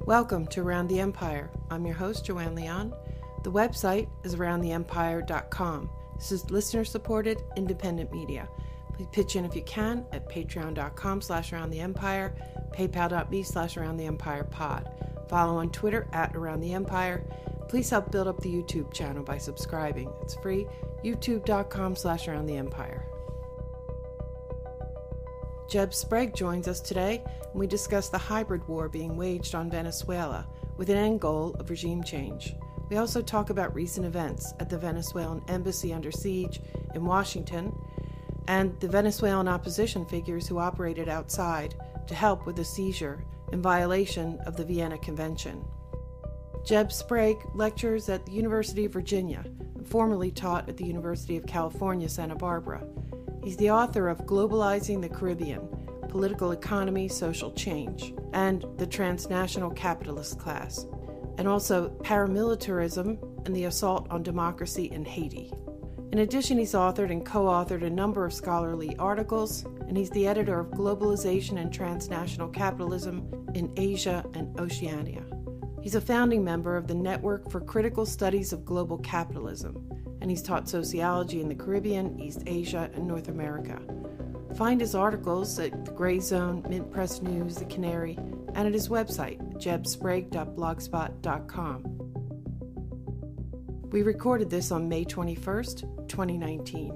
Welcome to Around the Empire. I'm your host, Joanne Leon. The website is aroundtheempire.com. This is listener-supported, independent media. Please pitch in if you can at patreon.com/aroundtheempire, paypal.me/aroundtheempirepod. Follow on Twitter at aroundtheempire. Please help build up the YouTube channel by subscribing. It's free, youtube.com/aroundtheempire. Jeb Sprague joins us today, and we discuss the hybrid war being waged on Venezuela with an end goal of regime change. We also talk about recent events at the Venezuelan embassy under siege in Washington and the Venezuelan opposition figures who operated outside to help with the seizure in violation of the Vienna Convention. Jeb Sprague lectures at the University of Virginia and formerly taught at the University of California, Santa Barbara. He's the author of Globalizing the Caribbean, Political Economy, Social Change, and The Transnational Capitalist Class, and also Paramilitarism and the Assault on Democracy in Haiti. In addition, he's authored and co-authored a number of scholarly articles, and he's the editor of Globalization and Transnational Capitalism in Asia and Oceania. He's a founding member of the Network for Critical Studies of Global Capitalism, and he's taught sociology in the Caribbean, East Asia, and North America. Find his articles at The Gray Zone, Mint Press News, The Canary, and at his website, jebsprague.blogspot.com. We recorded this on May 21st, 2019.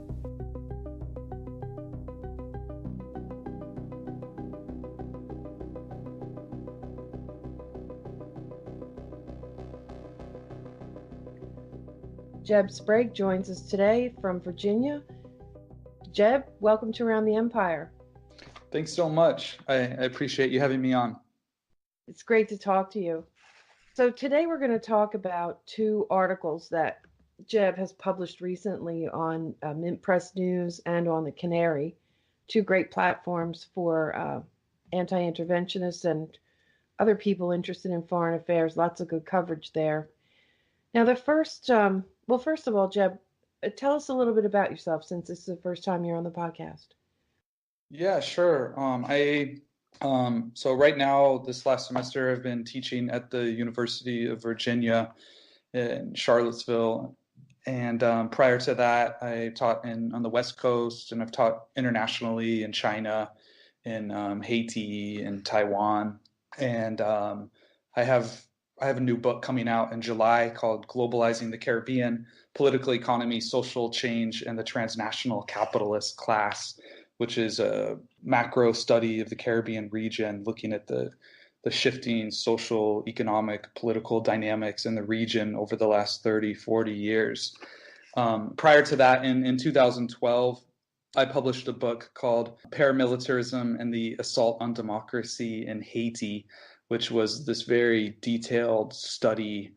Jeb Sprague joins us today from Virginia. Jeb, welcome to Around the Empire. Thanks so much. I appreciate you having me on. It's great to talk to you. So today we're going to talk about two articles that Jeb has published recently on Mint Press News and on The Canary, two great platforms for anti-interventionists and other people interested in foreign affairs. Lots of good coverage there. Now, first of all, Jeb, tell us a little bit about yourself, since this is the first time you're on the podcast. Yeah, sure. So right now, this last semester, I've been teaching at the University of Virginia in Charlottesville. And prior to that, I taught on the West Coast, and I've taught internationally in China, in Haiti, and Taiwan. And I have a new book coming out in July called Globalizing the Caribbean, Political Economy, Social Change, and the Transnational Capitalist Class, which is a macro study of the Caribbean region, looking at the shifting social, economic, political dynamics in the region over the last 30, 40 years. Prior to that, in 2012, I published a book called Paramilitarism and the Assault on Democracy in Haiti, which was this very detailed study,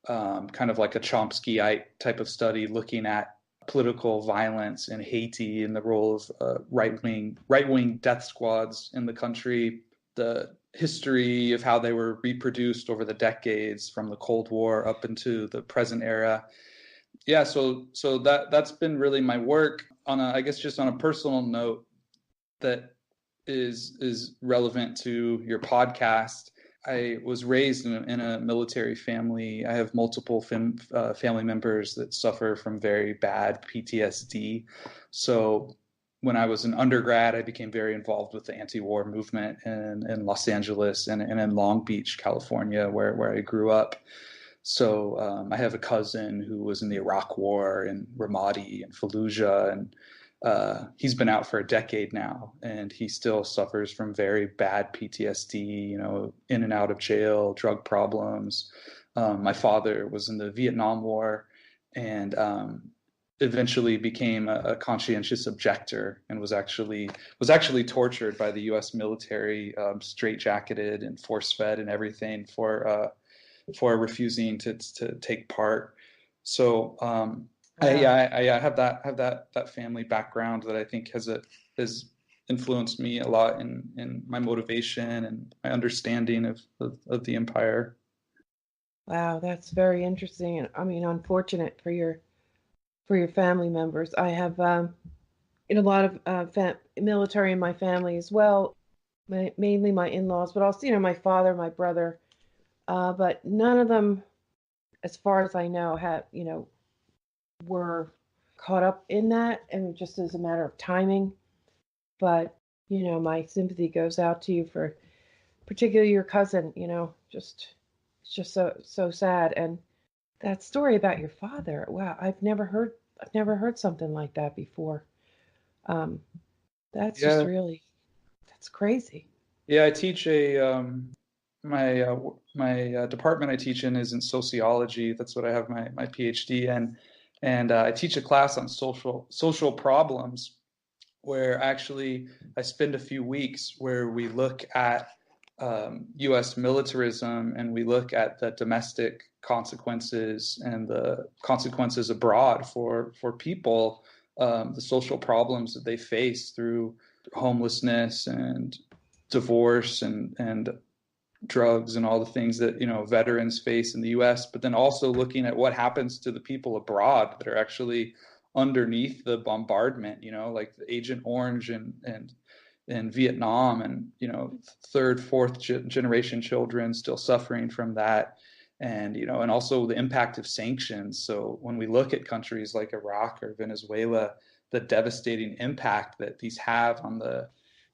kind of like a Chomskyite type of study, looking at political violence in Haiti and the role of right-wing death squads in the country, the history of how they were reproduced over the decades from the Cold War up into the present era. Yeah, so that's been really my work. I guess just on a personal note that is relevant to your podcast. I was raised in a military family. I have multiple family members that suffer from very bad PTSD. So when I was an undergrad, I became very involved with the anti-war movement in Los Angeles and in Long Beach, California, where I grew up. So I have a cousin who was in the Iraq War in Ramadi and Fallujah, and he's been out for a decade now, and he still suffers from very bad PTSD, in and out of jail, drug problems. My father was in the Vietnam War and eventually became a conscientious objector and was actually tortured by the U.S. military, straitjacketed and force-fed and everything for refusing to take part. So I have that family background that I think has influenced me a lot in my motivation and my understanding of the empire. Wow, that's very interesting. I mean, unfortunate for your family members. I have a lot of military in my family as well, mainly my in-laws, but also my father, my brother, but none of them, as far as I know, were caught up in that, and just as a matter of timing. But my sympathy goes out to you for particularly your cousin. Just it's just so sad. And that story about your father, wow, I've never heard something like that before. Um, that's just Yeah, really that's crazy. yeah. I teach my department I teach in is in sociology. That's what I have my PhD in, and I teach a class on social problems where actually I spend a few weeks where we look at U.S. militarism and we look at the domestic consequences and the consequences abroad for people, the social problems that they face through homelessness and divorce and drugs and all the things that veterans face in the U.S., but then also looking at what happens to the people abroad that are actually underneath the bombardment, like the Agent Orange and Vietnam, and third, fourth generation children still suffering from that, and also the impact of sanctions. So when we look at countries like Iraq or Venezuela, the devastating impact that these have on the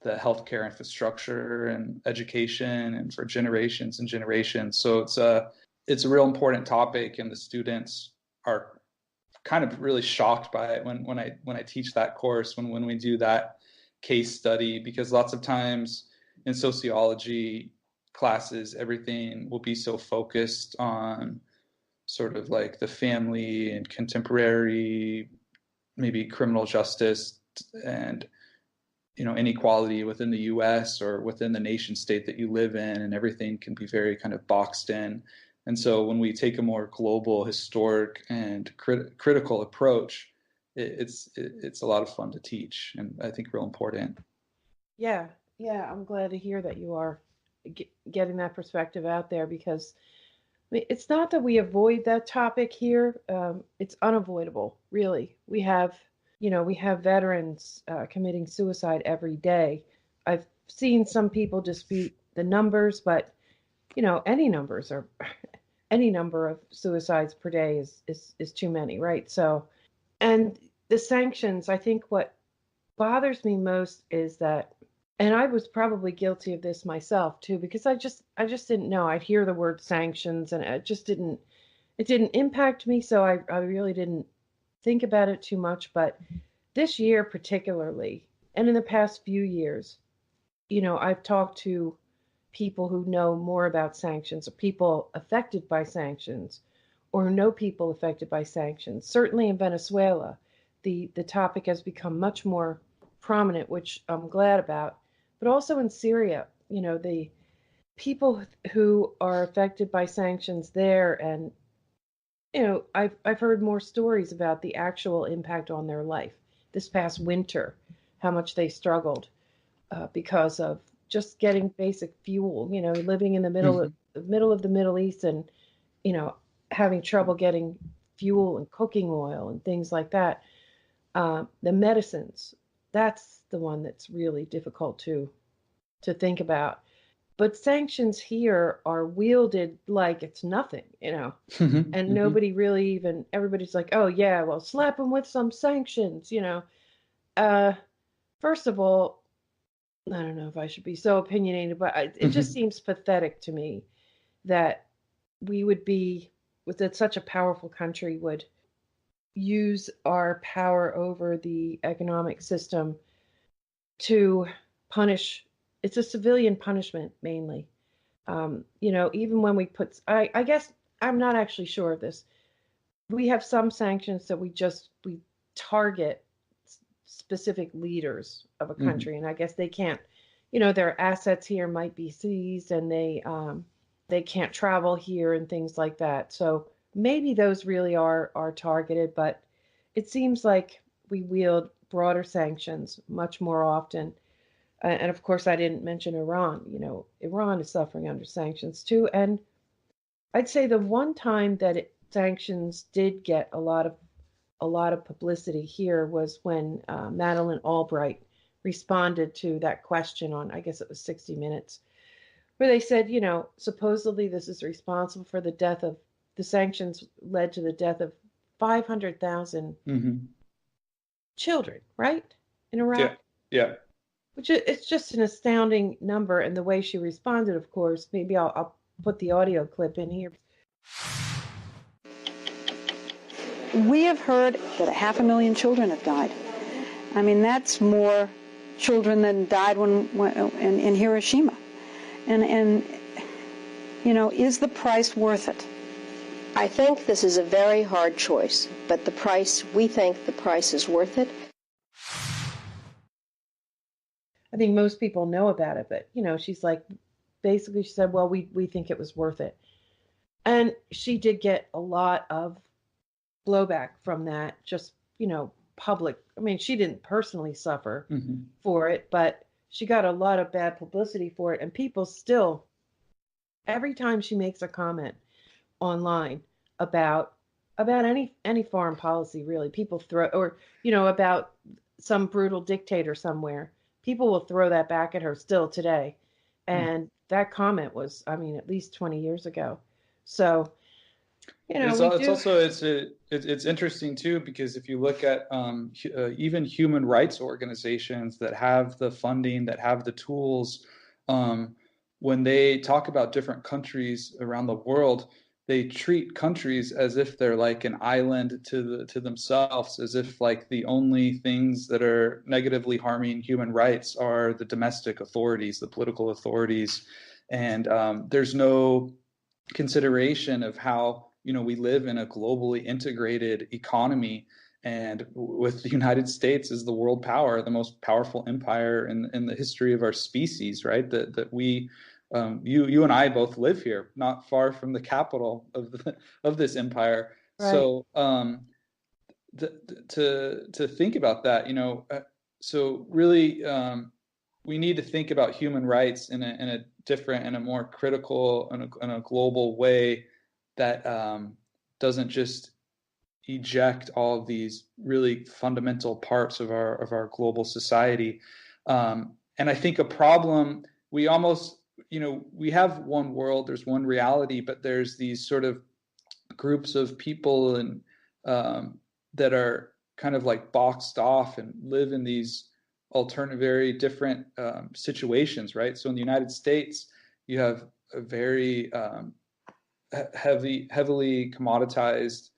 healthcare infrastructure and education and for generations and generations. So it's a real important topic, and the students are kind of really shocked by it when I teach that course, when we do that case study, because lots of times in sociology classes everything will be so focused on sort of like the family and contemporary, maybe criminal justice and inequality within the US or within the nation state that you live in, and everything can be very kind of boxed in. And so when we take a more global, historic, and critical approach, it's a lot of fun to teach, and I think real important. Yeah, yeah, I'm glad to hear that you are getting that perspective out there because I mean, it's not that we avoid that topic here. It's unavoidable, really. We have veterans committing suicide every day. I've seen some people dispute the numbers, but any numbers are any number of suicides per day is too many, right? So, and the sanctions, I think what bothers me most is that, and I was probably guilty of this myself too, because I just didn't know. I'd hear the word sanctions and it didn't impact me, so I really didn't think about it too much. But this year particularly, and in the past few years, I've talked to people who know more about sanctions, or people affected by sanctions, or know people affected by sanctions. Certainly in Venezuela, the topic has become much more prominent, which I'm glad about. But also in Syria, the people who are affected by sanctions there, and I've heard more stories about the actual impact on their life. This past winter, how much they struggled because of just getting basic fuel. Living in Mm-hmm. the middle of the Middle East, and you know having trouble getting fuel and cooking oil and things like that. The medicines, that's the one that's really difficult to think about. But sanctions here are wielded like it's nothing. And Mm-hmm. nobody really even, everybody's like, oh, yeah, well, slap them with some sanctions. Uh, First of all, I don't know if I should be so opinionated, but it just Mm-hmm. seems pathetic to me that we would be, with that such a powerful country, would use our power over the economic system to punish. It's a civilian punishment mainly. Even when we put, I guess I'm not actually sure of this. We have some sanctions that we target specific leaders of a Mm-hmm. country, and I guess they can't. Their assets here might be seized, and they can't travel here and things like that. So maybe those really are targeted, but it seems like we wield broader sanctions much more often. And of course, I didn't mention Iran. Iran is suffering under sanctions too. And I'd say the one time that sanctions did get a lot of publicity here was when Madeleine Albright responded to that question on, I guess it was 60 Minutes, where they said, supposedly this is responsible for the sanctions led to the death of 500,000 Mm-hmm. children, right? In Yeah. Iraq, Yeah. which it's just an astounding number. And the way she responded, of course, maybe I'll put the audio clip in here. We have heard that 500,000 children have died. I mean, that's more children than died in Hiroshima. And is the price worth it? I think this is a very hard choice, but we think the price is worth it. I think most people know about it, but, she's like, basically she said, well, we think it was worth it. And she did get a lot of blowback from that, just, public. I mean, she didn't personally suffer for it, but she got a lot of bad publicity for it. And people still, every time she makes a comment online about any foreign policy, really, people throw, or, about some brutal dictator somewhere, people will throw that back at her still today. And that comment was, I mean, at least 20 years ago. So, it's interesting too, because if you look at even human rights organizations that have the funding, that have the tools, when they talk about different countries around the world, they treat countries as if they're like an island to themselves, as if like the only things that are negatively harming human rights are the domestic authorities, the political authorities, and there's no consideration of how we live in a globally integrated economy, and with the United States as the world power, the most powerful empire in the history of our species, right? That we you and I both live here, not far from the capital of this empire. Right. So to think about that, so really we need to think about human rights in a different and a more critical and a global way that doesn't just eject all of these really fundamental parts of our global society. And I think a problem, we almost, we have one world, there's one reality, but there's these sort of groups of people and that are kind of like boxed off and live in these alternative, very different situations, right? So in the United States, you have a very heavily commoditized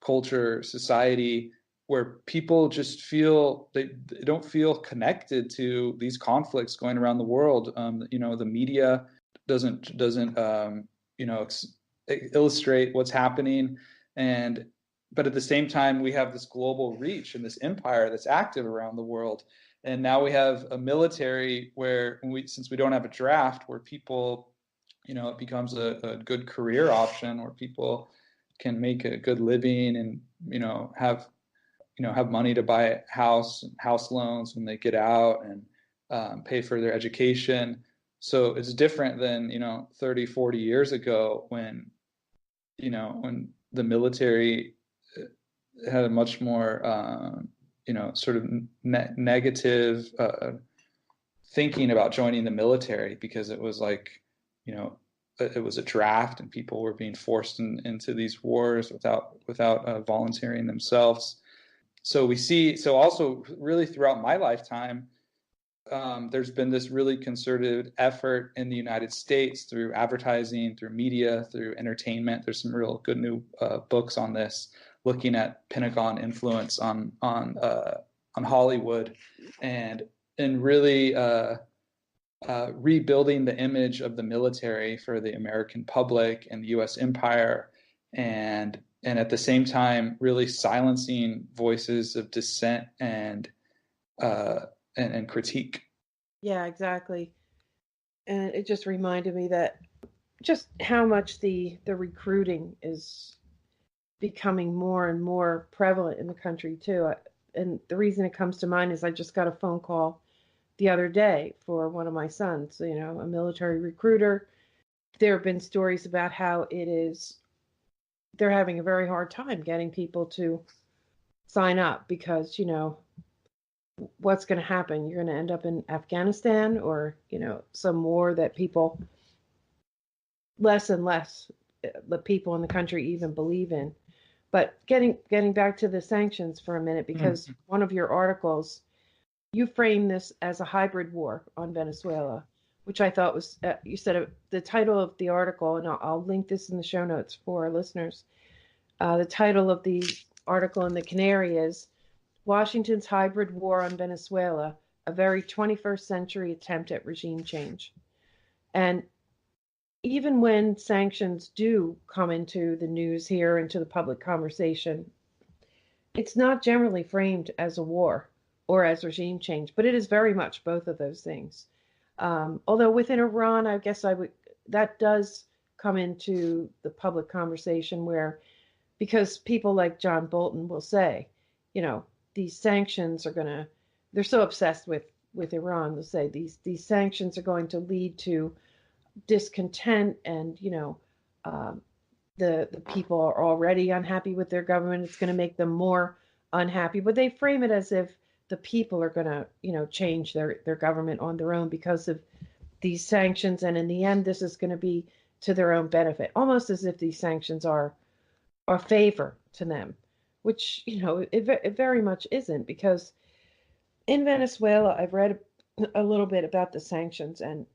culture, society, where people just feel they don't feel connected to these conflicts going around the world. The media doesn't illustrate what's happening, but at the same time, we have this global reach and this empire that's active around the world. And now we have a military where, since we don't have a draft, where people, it becomes a good career option where people can make a good living and, have money to buy a house and house loans when they get out and pay for their education. So it's different than, 30, 40 years ago when the military had a much more, sort of negative thinking about joining the military, because it was like, it was a draft and people were being forced into these wars without volunteering themselves. So also really throughout my lifetime, there's been this really concerted effort in the United States through advertising, through media, through entertainment. There's some real good new books on this, looking at Pentagon influence on Hollywood, and really rebuilding the image of the military for the American public and the U.S. empire, and at the same time really silencing voices of dissent and critique. Yeah, exactly. And it just reminded me that just how much the recruiting is becoming more and more prevalent in the country too. And the reason it comes to mind is I just got a phone call the other day for one of my sons, a military recruiter. There have been stories about how they're having a very hard time getting people to sign up because, what's going to happen? You're going to end up in Afghanistan or, some war that people less and less the people in the country even believe in. But getting back to the sanctions for a minute, because one of your articles, you framed this as a hybrid war on Venezuela, which I thought was, you said the title of the article, and I'll link this in the show notes for our listeners. The title of the article in the Canary is Washington's Hybrid War on Venezuela, a very 21st century attempt at regime change. And even when sanctions do come into the news here, into the public conversation, it's not generally framed as a war or as regime change, but it is very much both of those things. Although within Iran, I guess that does come into the public conversation because people like John Bolton will say, these sanctions are they're so obsessed with Iran, they'll say these sanctions are going to lead to discontent, and the people are already unhappy with their government. It's going to make them more unhappy, but they frame it as if the people are going to change their government on their own because of these sanctions, and in the end this is going to be to their own benefit, almost as if these sanctions are a favor to them, which it very much isn't. Because in Venezuela, I've read a little bit about the sanctions, and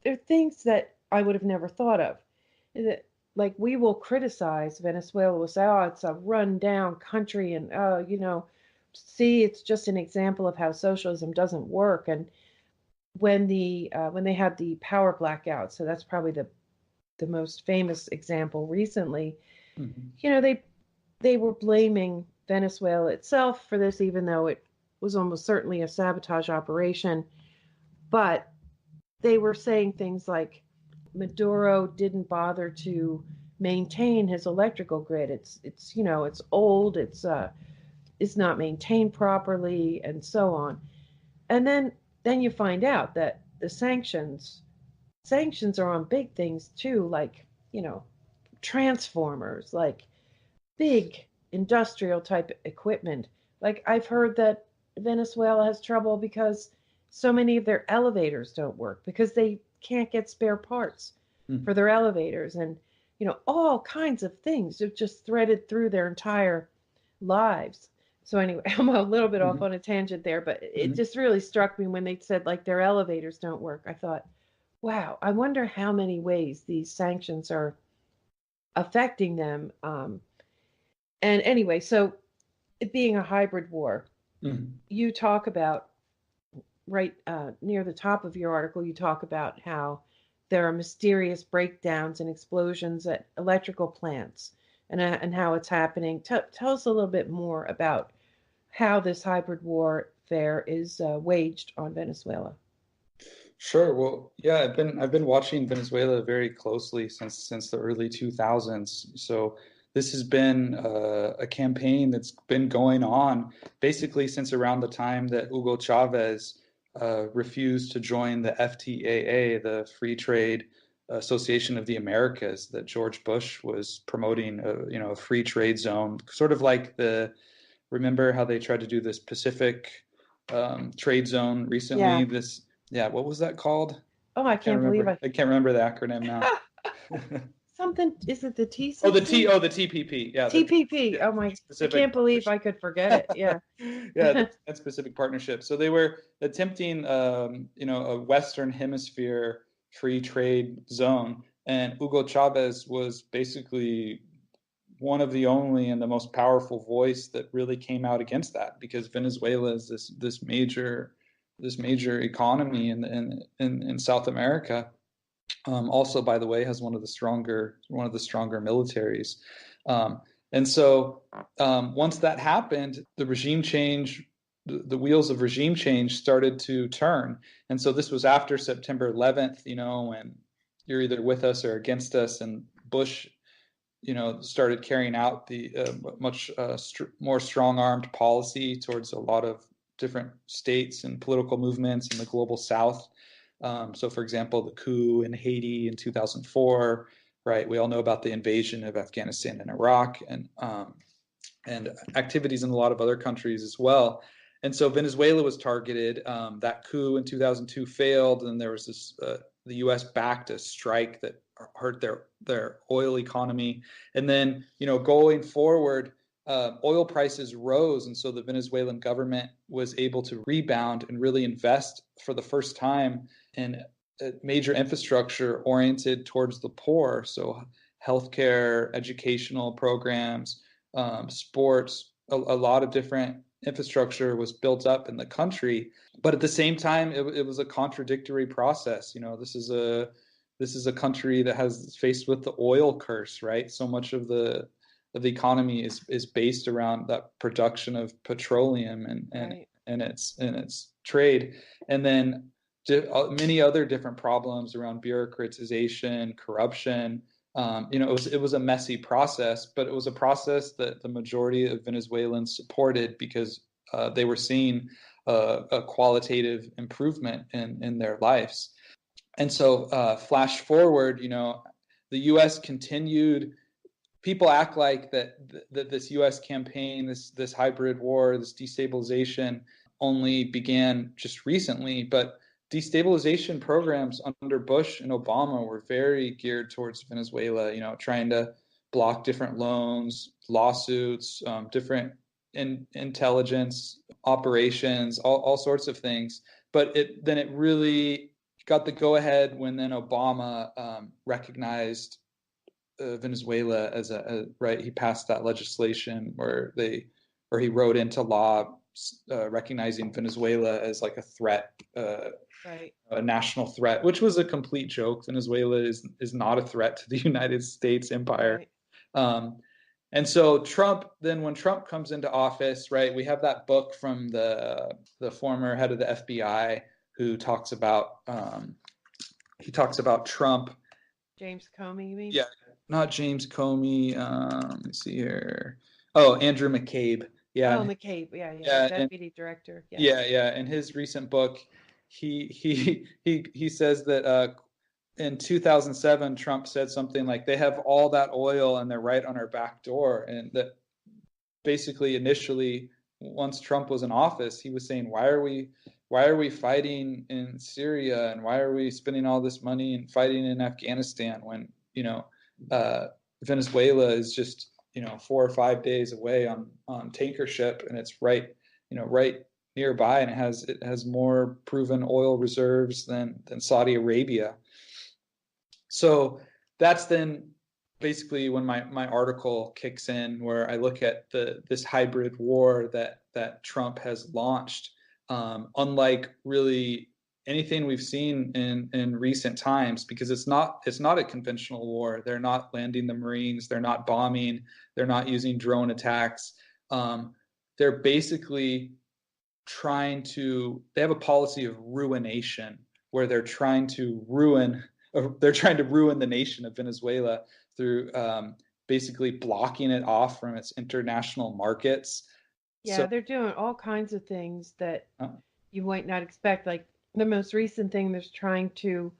there are things that I would have never thought of. Like, we will criticize Venezuela, we'll say, oh, it's a run-down country, and see, it's just an example of how socialism doesn't work. And when they had the power blackout, so that's probably the most famous example recently, they were blaming Venezuela itself for this, even though it was almost certainly a sabotage operation. But they were saying things like Maduro didn't bother to maintain his electrical grid. It's old, it's not maintained properly, and so on. And then you find out that the sanctions are on big things too, like transformers, like big industrial type equipment. Like, I've heard that Venezuela has trouble because so many of their elevators don't work, because they can't get spare parts for their elevators, and all kinds of things have just threaded through their entire lives. So anyway, I'm a little bit off on a tangent there, but it just really struck me when they said, like, their elevators don't work. I thought, wow, I wonder how many ways these sanctions are affecting them. And anyway, so it being a hybrid war, you talk about, right near the top of your article, you talk about how there are mysterious breakdowns and explosions at electrical plants, and how it's happening. Tell us a little bit more about how this hybrid warfare is waged on Venezuela. Sure. Well, yeah, I've been watching Venezuela very closely since the early 2000s. So this has been a campaign that's been going on basically since around the time that Hugo Chavez refused to join the FTAA, the Free Trade Association of the Americas, that George Bush was promoting, a free trade zone, sort of like remember how they tried to do this Pacific trade zone recently? Yeah. What was that called? Oh, I can't believe I can't remember the acronym now. Something, is it the TCC? Oh, the TPP. Yeah. TPP. Oh my, I can't believe I could forget it. Yeah. Yeah, that's Pacific Partnership. So they were attempting, a Western Hemisphere free trade zone, and Hugo Chavez was basically one of the only and the most powerful voice that really came out against that, because Venezuela is this major economy in South America. Also, by the way, has one of the stronger militaries. And so once that happened, the regime change, the wheels of regime change started to turn. And so this was after September 11th, when you're either with us or against us. And Bush, started carrying out the much more strong-armed policy towards a lot of different states and political movements in the global South. So, for example, the coup in Haiti in 2004, right? We all know about the invasion of Afghanistan and Iraq, and activities in a lot of other countries as well. And so Venezuela was targeted. That coup in 2002 failed, and there was this the U.S. backed a strike that hurt their oil economy. And then, going forward, oil prices rose, and so the Venezuelan government was able to rebound and really invest for the first time in major infrastructure oriented towards the poor. So healthcare, educational programs, sports, a lot of different infrastructure was built up in the country. But at the same time, it was a contradictory process. This is a country that has faced with the oil curse, right? So much of the economy is based around that production of petroleum and its trade, and then many other different problems around bureaucratization, corruption. It was a messy process, but it was a process that the majority of Venezuelans supported because they were seeing a qualitative improvement in their lives. And so flash forward, the U.S. continued. People act like that this U.S. campaign, this hybrid war, this destabilization only began just recently, but destabilization programs under Bush and Obama were very geared towards Venezuela, trying to block different loans, lawsuits, different intelligence operations, all sorts of things. But it really got the go-ahead when then Obama recognized Venezuela as right. He passed that legislation where he wrote into law recognizing Venezuela as like a threat, right. a national threat, which was a complete joke. Venezuela is not a threat to the United States empire. Right. And so when Trump comes into office, right, we have that book from the former head of the FBI who talks about Trump. James Comey, you mean? Yeah, not James Comey. Let me see here. Oh, Andrew McCabe. Yeah. Oh, McCabe. Yeah. Deputy director. Yeah. In his recent book, he says that in 2007, Trump said something like, "They have all that oil and they're right on our back door," and that basically initially, once Trump was in office, he was saying, "Why are we fighting in Syria, and why are we spending all this money and fighting in Afghanistan when Venezuela is just 4 or 5 days away on tanker ship, and it's right nearby, and it has more proven oil reserves than Saudi Arabia." So that's then basically when my article kicks in, where I look at this hybrid war that Trump has launched, unlike really anything we've seen in recent times, because it's not a conventional war. They're not landing the Marines, they're not bombing, they're not using drone attacks. They're basically they have a policy of ruination, where they're trying to ruin the nation of Venezuela through basically blocking it off from its international markets. Yeah, so they're doing all kinds of things that you might not expect. Like the most recent thing, there's trying to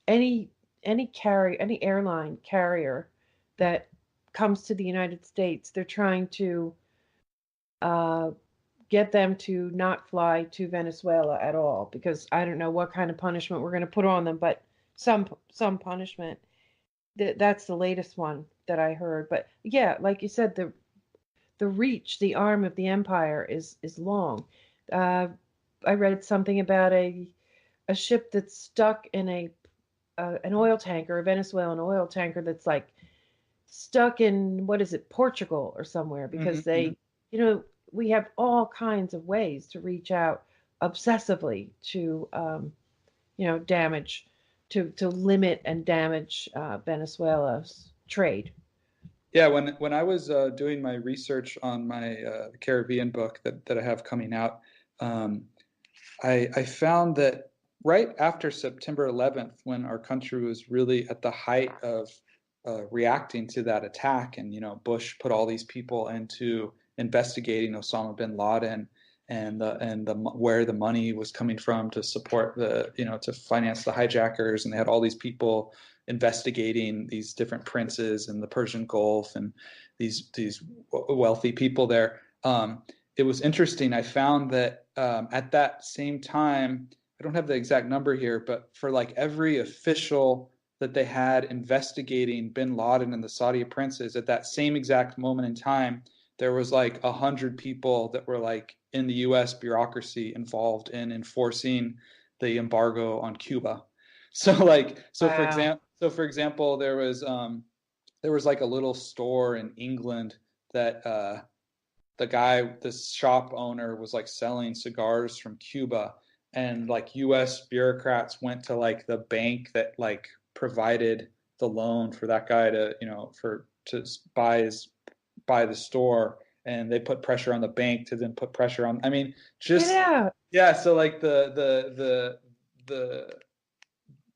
any airline carrier that comes to the United States, they're trying to get them to not fly to Venezuela at all, because I don't know what kind of punishment we're going to put on them, but some punishment. That's the latest one that I heard. But yeah, like you said, the reach, the arm of the empire is long. I read something about a ship that's stuck in an oil tanker, a Venezuelan oil tanker that's like stuck in, what is it, Portugal or somewhere, because we have all kinds of ways to reach out obsessively to damage, to limit and damage Venezuela's trade. Yeah, when I was doing my research on my Caribbean book that I have coming out, I found that right after September 11th, when our country was really at the height of reacting to that attack, and Bush put all these people into investigating Osama bin Laden and where the money was coming from to support to finance the hijackers, and they had all these people investigating these different princes in the Persian Gulf and these wealthy people there. It was interesting. I found that at that same time, I don't have the exact number here, but for like every official that they had investigating bin Laden and the Saudi princes, at that same exact moment in time, there was like 100 people that were like in the U.S. bureaucracy involved in enforcing the embargo on Cuba. So Wow. for example, there was like a little store in England that this shop owner was like selling cigars from Cuba, and like U.S. bureaucrats went to like the bank that like provided the loan for that guy to, to buy the store, and they put pressure on the bank to then put pressure on. I mean, Get just out. yeah. So like the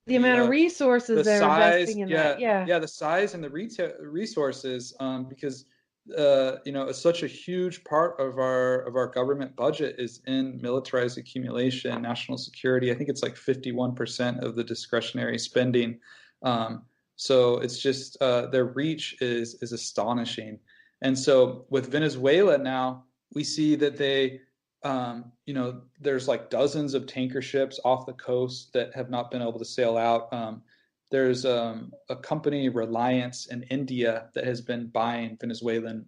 The amount of the resources the they're size, investing in that. yeah, Yeah. yeah, the size and the retail resources, because it's such a huge part of our government budget is in militarized accumulation, national security. I think it's like 51% of the discretionary spending. So it's just their reach is astonishing. And so with Venezuela now, we see that there's like dozens of tanker ships off the coast that have not been able to sail out. There's a company, Reliance, in India that has been buying Venezuelan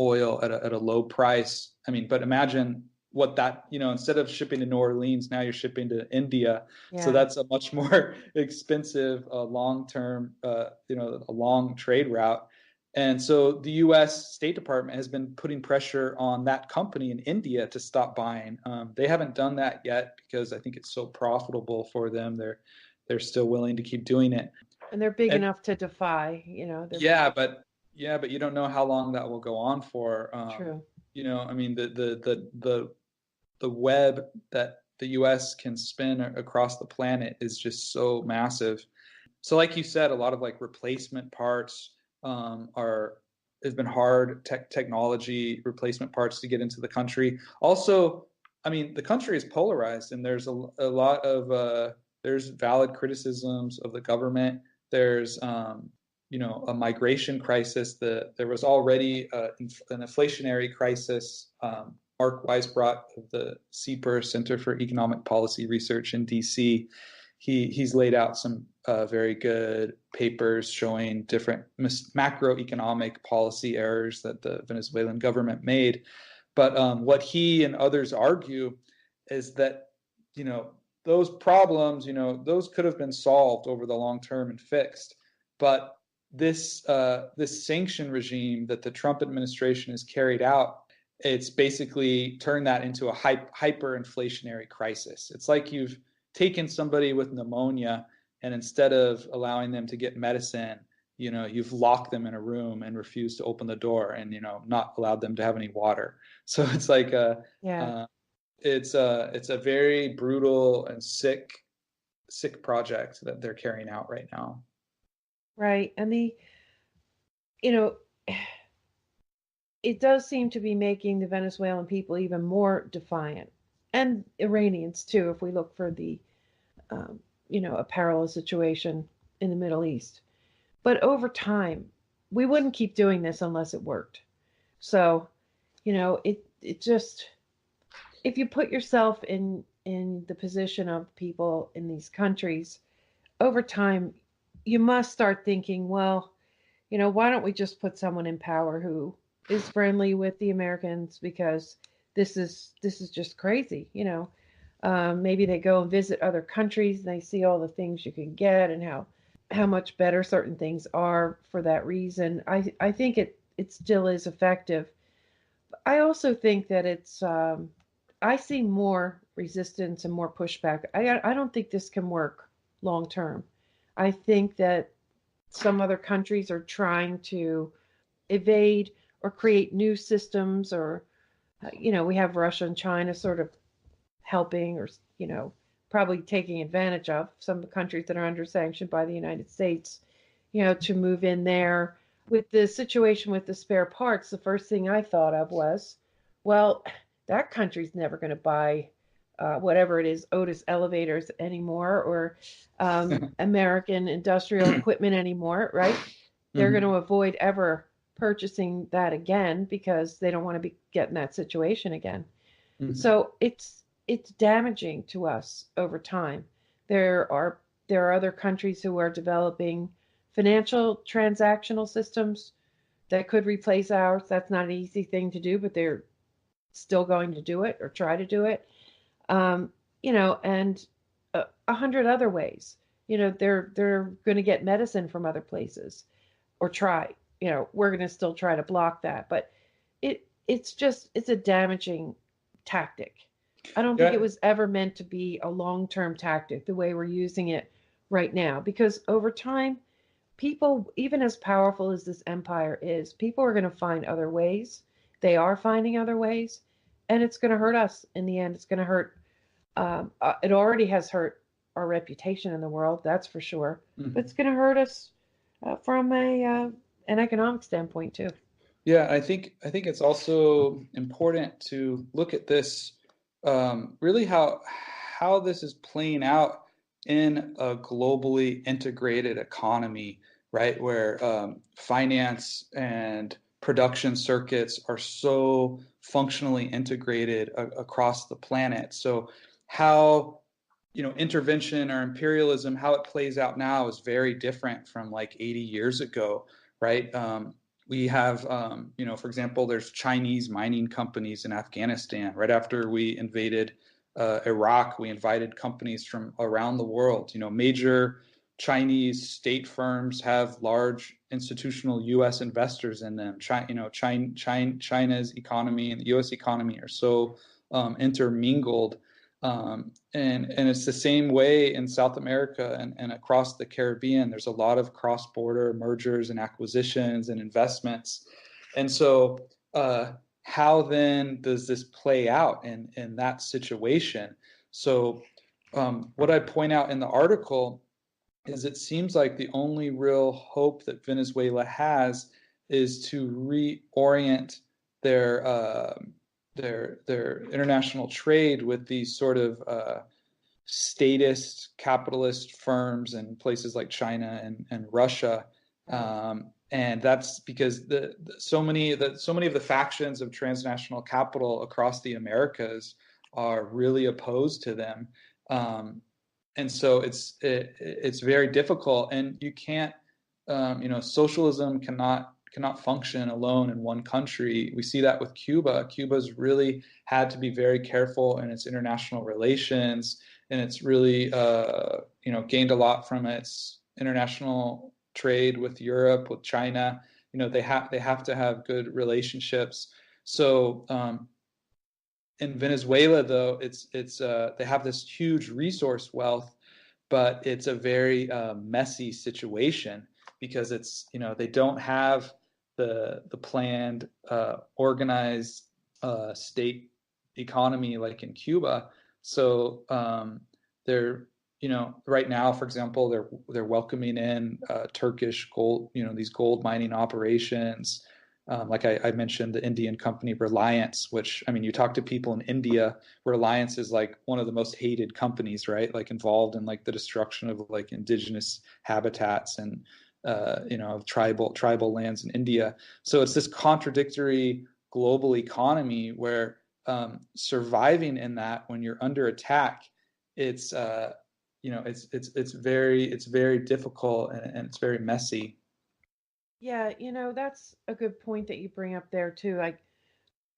oil at a low price. I mean, but imagine what that, instead of shipping to New Orleans, now you're shipping to India. So Yeah. that's a much more expensive, long-term, a long trade route. And so the U.S. State Department has been putting pressure on that company in India to stop buying. They haven't done that yet because I think it's so profitable for them. They're still willing to keep doing it. And they're big And enough to defy, but you don't know how long that will go on for. True. I mean, the web that the U.S. can spin across the planet is just so massive. So, like you said, a lot of like replacement parts have been hard technology replacement parts to get into the country. Also, I mean, the country is polarized, and there's a lot of there's valid criticisms of the government. There's a migration crisis. There was already an inflationary crisis. Mark Weisbrot of the CEPR, Center for Economic Policy Research in DC, he's laid out some very good papers showing different macroeconomic policy errors that the Venezuelan government made. But what he and others argue is that, those problems, those could have been solved over the long term and fixed. But this sanction regime that the Trump administration has carried out, it's basically turned that into a hyperinflationary crisis. It's like you've taken somebody with pneumonia, and instead of allowing them to get medicine, you've locked them in a room and refused to open the door, and not allowed them to have any water. So it's like it's a very brutal and sick project that they're carrying out right now. Right. And it does seem to be making the Venezuelan people even more defiant, and Iranians too, if we look for a parallel situation in the Middle East. But over time, we wouldn't keep doing this unless it worked. So, it just, if you put yourself in the position of people in these countries, over time, you must start thinking, well, why don't we just put someone in power who is friendly with the Americans, because this is just crazy. Maybe they go and visit other countries and they see all the things you can get and how much better certain things are for that reason. I think it still is effective. I also think that it's I see more resistance and more pushback. I don't think this can work long term. I think that some other countries are trying to evade or create new systems, or we have Russia and China sort of helping, or probably taking advantage of some of the countries that are under sanction by the United States, to move in there. With the situation with the spare parts, the first thing I thought of was, well, that country's never going to buy whatever it is, Otis elevators anymore, or American industrial equipment anymore, right? They're going to avoid ever purchasing that again because they don't want to be getting that situation again. So it's damaging to us over time. There are there are other countries who are developing financial transactional systems that could replace ours. That's not an easy thing to do, but they're still going to do it or try to do it. Um, and 100 other ways. They're going to get medicine from other places or try. We're going to still try to block that, but it's a damaging tactic. I don't think it was ever meant to be a long-term tactic the way we're using it right now, because over time, people, even as powerful as this empire is, people are going to find other ways. They are finding other ways, and it's going to hurt us in the end. It's going to hurt. It already has hurt our reputation in the world, that's for sure. Mm-hmm. But it's going to hurt us from an economic standpoint too. Yeah, I think it's also important to look at this, really how this is playing out in a globally integrated economy, right? Where finance and production circuits are so functionally integrated across the planet. So how intervention or imperialism, how it plays out now is very different from like 80 years ago, right? We have, for example, there's Chinese mining companies in Afghanistan. Right after we invaded Iraq, we invited companies from around the world. Major Chinese state firms have large institutional U.S. investors in them. China's economy and the U.S. economy are so intermingled. And it's the same way in South America and across the Caribbean. There's a lot of cross-border mergers and acquisitions and investments. And so how then does this play out in that situation? So what I point out in the article is it seems like the only real hope that Venezuela has is to reorient their international trade with these sort of statist capitalist firms in places like China and Russia, and that's because so many of the factions of transnational capital across the Americas are really opposed to them, and so it's very difficult, and you can't, socialism cannot function alone in one country. We see that with Cuba. Cuba's really had to be very careful in its international relations, and it's really gained a lot from its international trade with Europe, with China. They have to have good relationships. So in Venezuela, though, it's they have this huge resource wealth, but it's a very messy situation because it's they don't have the planned organized state economy like in Cuba. So they're right now, for example, they're welcoming in Turkish gold, these gold mining operations. Like I mentioned, the Indian company Reliance, which, you talk to people in India, Reliance is like one of the most hated companies, right? Like involved in like the destruction of like indigenous habitats and of tribal lands in India. So it's this contradictory global economy where surviving in that when you're under attack, it's very difficult and it's very messy. Yeah, that's a good point that you bring up there too. Like,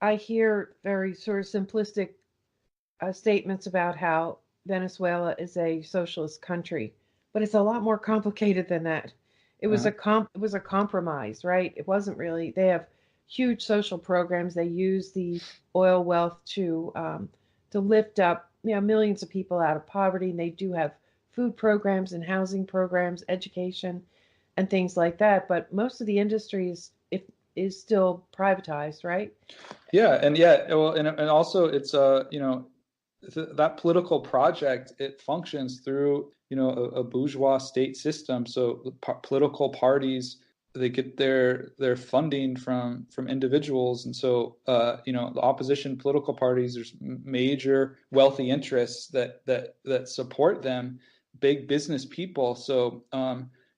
I hear very sort of simplistic statements about how Venezuela is a socialist country, but it's a lot more complicated than that. It was it was a compromise, right? It wasn't really. They have huge social programs. They use the oil wealth to lift up millions of people out of poverty. And they do have food programs and housing programs, education, and things like that. But most of the industry is still privatized, right? Yeah, well, and also it's that political project, it functions through a bourgeois state system. So the political parties, they get their funding from individuals, and so the opposition political parties, there's major wealthy interests that support them, big business people. So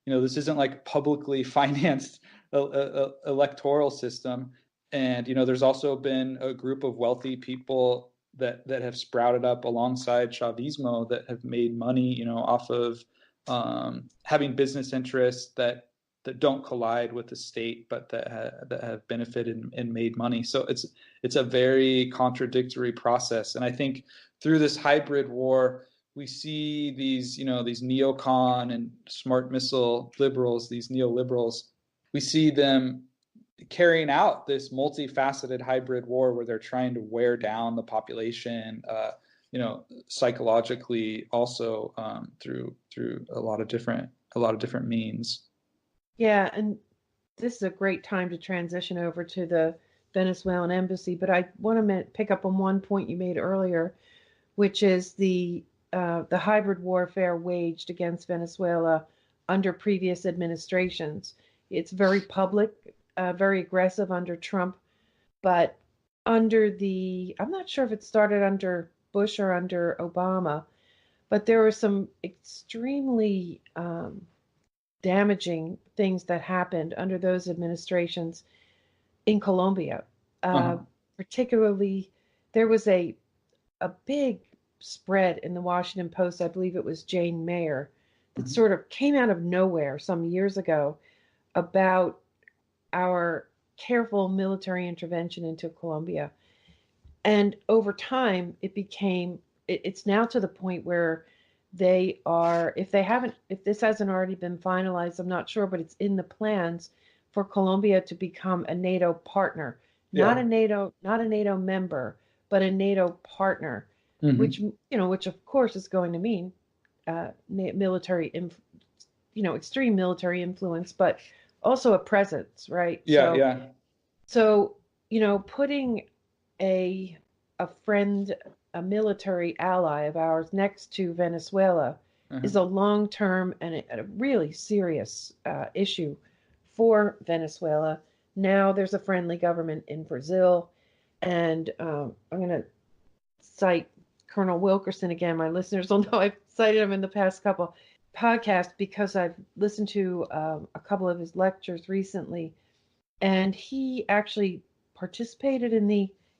this isn't like publicly financed electoral system. And there's also been a group of wealthy people that have sprouted up alongside Chavismo that have made money off of having business interests that don't collide with the state, but that have benefited and made money. So it's a very contradictory process. And I think through this hybrid war, we see these neocon and smart missile liberals, these neoliberals, we see them carrying out this multifaceted hybrid war where they're trying to wear down the population, psychologically, also through a lot of different means. Yeah, and this is a great time to transition over to the Venezuelan embassy, but I want to pick up on one point you made earlier, which is the hybrid warfare waged against Venezuela under previous administrations. It's very public, very aggressive under Trump, but I'm not sure if it started under Bush or under Obama, but there were some extremely damaging things that happened under those administrations in Colombia. Particularly, there was a big spread in the Washington Post, I believe it was Jane Mayer, that sort of came out of nowhere some years ago about our careful military intervention into Colombia. And over time, it's now to the point where they are, if this hasn't already been finalized, I'm not sure, but it's in the plans for Colombia to become a NATO partner, not a NATO member, but a NATO partner, which of course is going to mean military, extreme military influence, but also a presence, right? So, putting a friend, a military ally of ours next to Venezuela is a long-term and a really serious issue for Venezuela. Now there's a friendly government in Brazil, and I'm going to cite Colonel Wilkerson again. My listeners will know I've cited him in the past couple podcasts because I've listened to a couple of his lectures recently, and he actually participated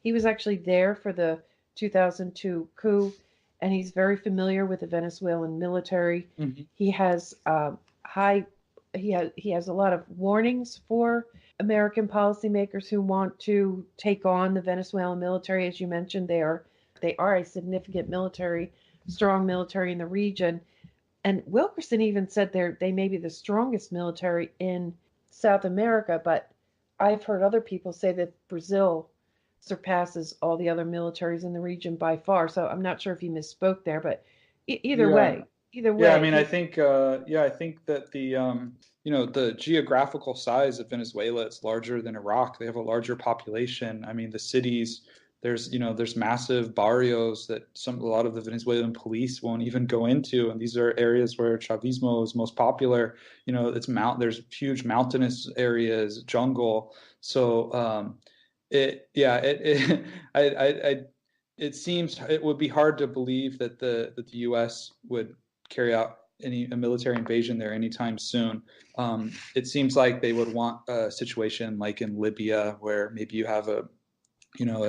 he was actually there for the 2002 coup, and he's very familiar with the Venezuelan military. He has he has a lot of warnings for American policymakers who want to take on the Venezuelan military. As you mentioned, they are a significant strong military in the region. And Wilkerson even said they may be the strongest military in South America, but I've heard other people say that Brazil surpasses all the other militaries in the region by far. So I'm not sure if he misspoke there, but either way. Yeah, I mean, I think that the geographical size of Venezuela is larger than Iraq. They have a larger population. I mean, the cities, there's massive barrios that a lot of the Venezuelan police won't even go into, and these are areas where Chavismo is most popular. There's huge mountainous areas, jungle. So it seems it would be hard to believe that the U.S. would carry out a military invasion there anytime soon. It seems like they would want a situation like in Libya, where maybe you have a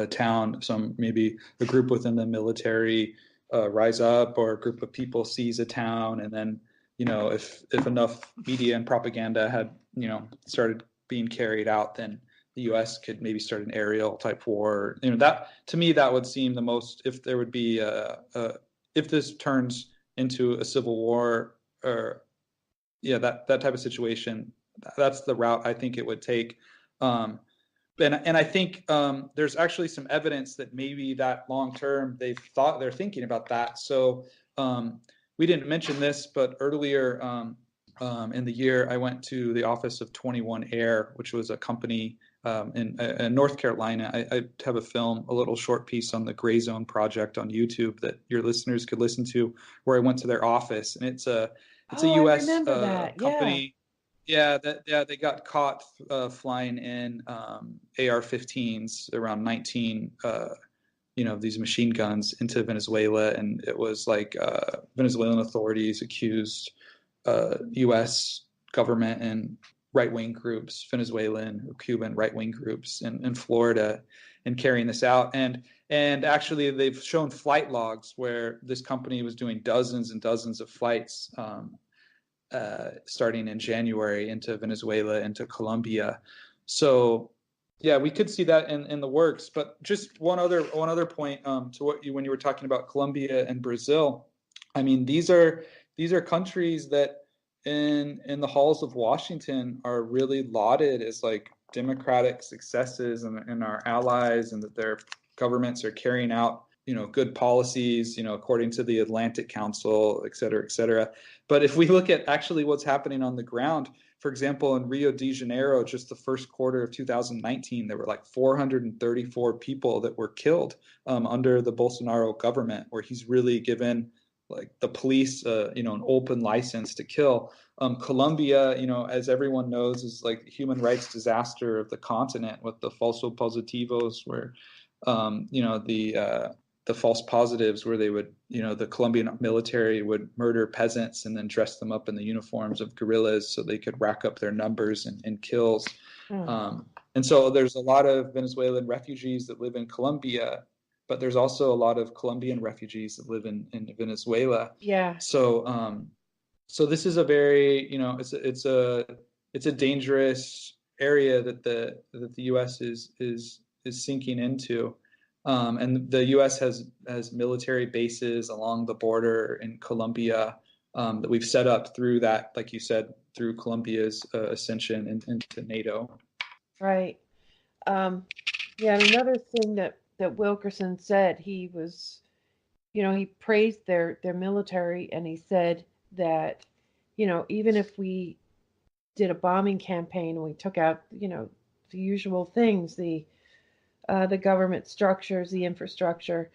town, maybe a group within the military rise up, or a group of people seize a town, and then if enough media and propaganda had started being carried out, then the U.S. could maybe start an aerial type war. That to me, that would seem the most. If there would be if this turns into a civil war, or that type of situation, that's the route I think it would take. And I think there's actually some evidence that maybe that long term they're thinking about that. So we didn't mention this, but earlier in the year, I went to the office of 21 Air, which was a company in North Carolina. I have a little short piece on the Gray Zone project on YouTube that your listeners could listen to, where I went to their office, and it's a U.S. company. Yeah, they got caught flying in AR-15s, around 19, these machine guns into Venezuela, and it was like Venezuelan authorities accused U.S. government and right-wing groups, Venezuelan or Cuban right-wing groups in Florida, in carrying this out. And actually, they've shown flight logs where this company was doing dozens and dozens of flights starting in January into Venezuela, into Colombia. So yeah, we could see that in the works. But just one other point to when you were talking about Colombia and Brazil. I mean, these are countries that in the halls of Washington are really lauded as like democratic successes and our allies, and that their governments are carrying out good policies, according to the Atlantic Council, et cetera, et cetera. But if we look at actually what's happening on the ground, for example, in Rio de Janeiro, just the first quarter of 2019, there were like 434 people that were killed under the Bolsonaro government, where he's really given like the police, an open license to kill. Colombia, as everyone knows, is like the human rights disaster of the continent with the falso positivos, where, the false positives, where they would, the Colombian military would murder peasants and then dress them up in the uniforms of guerrillas so they could rack up their numbers and kills. And so there's a lot of Venezuelan refugees that live in Colombia, but there's also a lot of Colombian refugees that live in Venezuela. Yeah. So this is a very, it's a dangerous area that the U.S. is sinking into. And the U.S. has military bases along the border in Colombia that we've set up through that, like you said, through Colombia's ascension into NATO. Right. Yeah. And another thing that Wilkerson said, he was, he praised their military, and he said that, even if we did a bombing campaign and we took out, the usual things, the government structures, the infrastructure,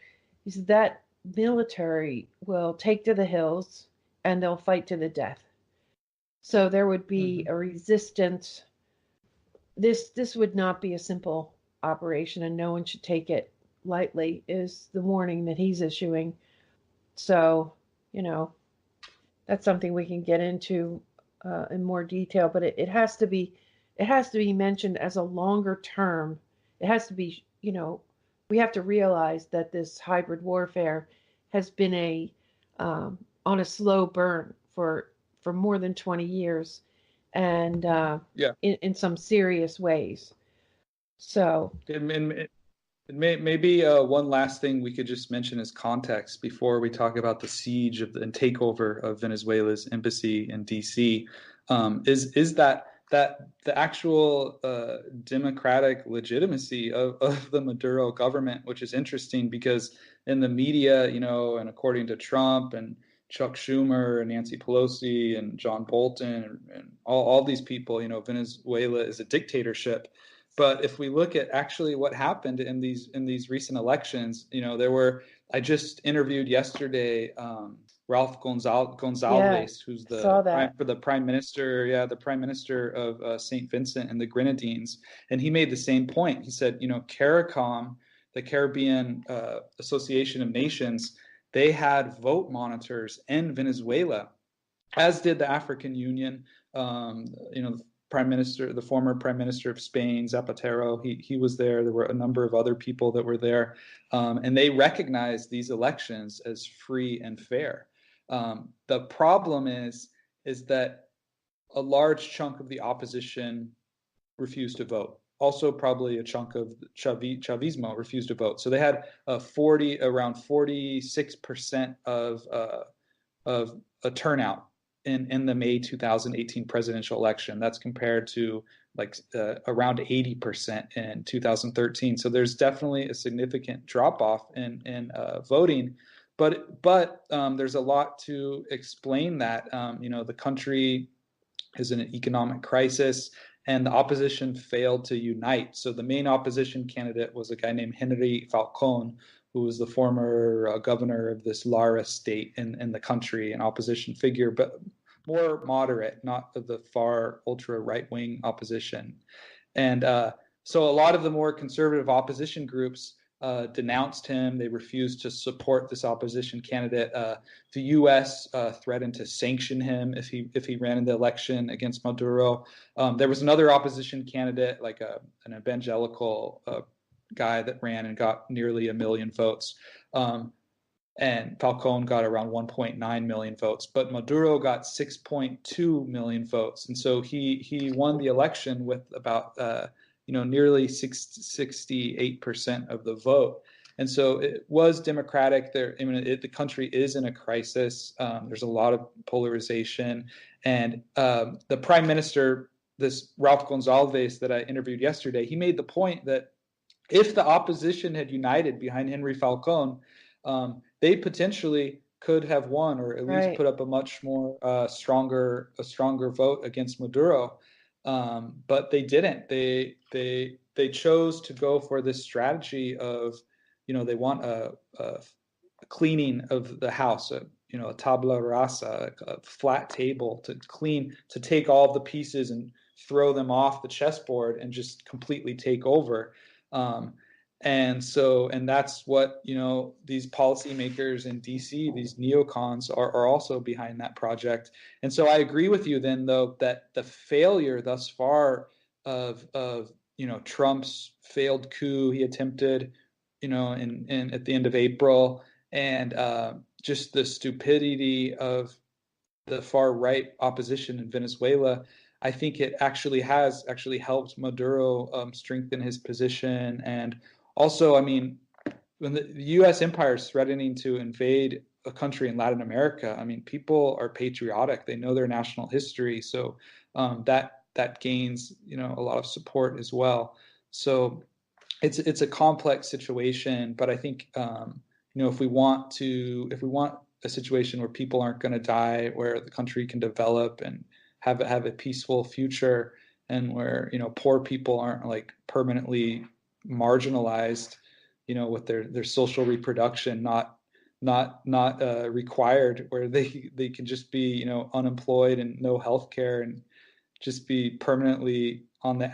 he said that military will take to the hills and they'll fight to the death. So there would be a resistance. This would not be a simple operation, and no one should take it lightly, is the warning that he's issuing. So, that's something we can get into in more detail, but it has to be mentioned as a longer term. It has to be, we have to realize that this hybrid warfare has been on a slow burn for more than 20 years, and in some serious ways. So maybe one last thing we could just mention as context before we talk about the siege and takeover of Venezuela's embassy in D.C. Is that the actual democratic legitimacy of the Maduro government, which is interesting because in the media, and according to Trump and Chuck Schumer and Nancy Pelosi and John Bolton and all these people, Venezuela is a dictatorship. But if we look at actually what happened in these recent elections, I just interviewed yesterday Ralph Gonzalez, who's the prime minister, the prime minister of St. Vincent and the Grenadines, and he made the same point. He said, CARICOM, the Caribbean Association of Nations, they had vote monitors in Venezuela, as did the African Union. The former prime minister of Spain, Zapatero, he was there. There were a number of other people that were there, and they recognized these elections as free and fair. The problem is that a large chunk of the opposition refused to vote. Also, probably a chunk of Chavismo refused to vote. So they had around 46% of a turnout in the May 2018 presidential election. That's compared to around 80% in 2013. So there's definitely a significant drop off in voting. But there's a lot to explain that. The country is in an economic crisis, and the opposition failed to unite. So the main opposition candidate was a guy named Henry Falcón, who was the former governor of this Lara state in the country, an opposition figure, but more moderate, not of the far ultra right-wing opposition. And so a lot of the more conservative opposition groups denounced him. They refused to support this opposition candidate. The U.S. threatened to sanction him if he ran in the election against Maduro. There was another opposition candidate, like an evangelical guy that ran and got nearly 1 million votes. and Falcón got around 1.9 million votes, but Maduro got 6.2 million votes, and so he won the election with about nearly 68% of the vote. And so it was democratic. The country is in a crisis. There's a lot of polarization, and the prime minister, this Ralph Gonzalez that I interviewed yesterday, he made the point that if the opposition had united behind Henry Falcón, they potentially could have won, or at least put up a much more stronger vote against Maduro. But they didn't. They chose to go for this strategy of, they want a cleaning of the house, a tabla rasa, a flat table to clean, to take all of the pieces and throw them off the chessboard and just completely take over. And that's what, these policymakers in DC, these neocons are also behind that project. And so I agree with you then, though, that the failure thus far of Trump's failed coup he attempted, in at the end of April, and just the stupidity of the far right opposition in Venezuela, I think it actually has helped Maduro strengthen his position. And also, I mean, when the U.S. empire is threatening to invade a country in Latin America, I mean, people are patriotic; they know their national history, so that gains a lot of support as well. So it's a complex situation, but I think if we want a situation where people aren't going to die, where the country can develop and have a peaceful future, and where poor people aren't like permanently marginalized, with their social reproduction not required, where they can just be unemployed and no health care and just be permanently on the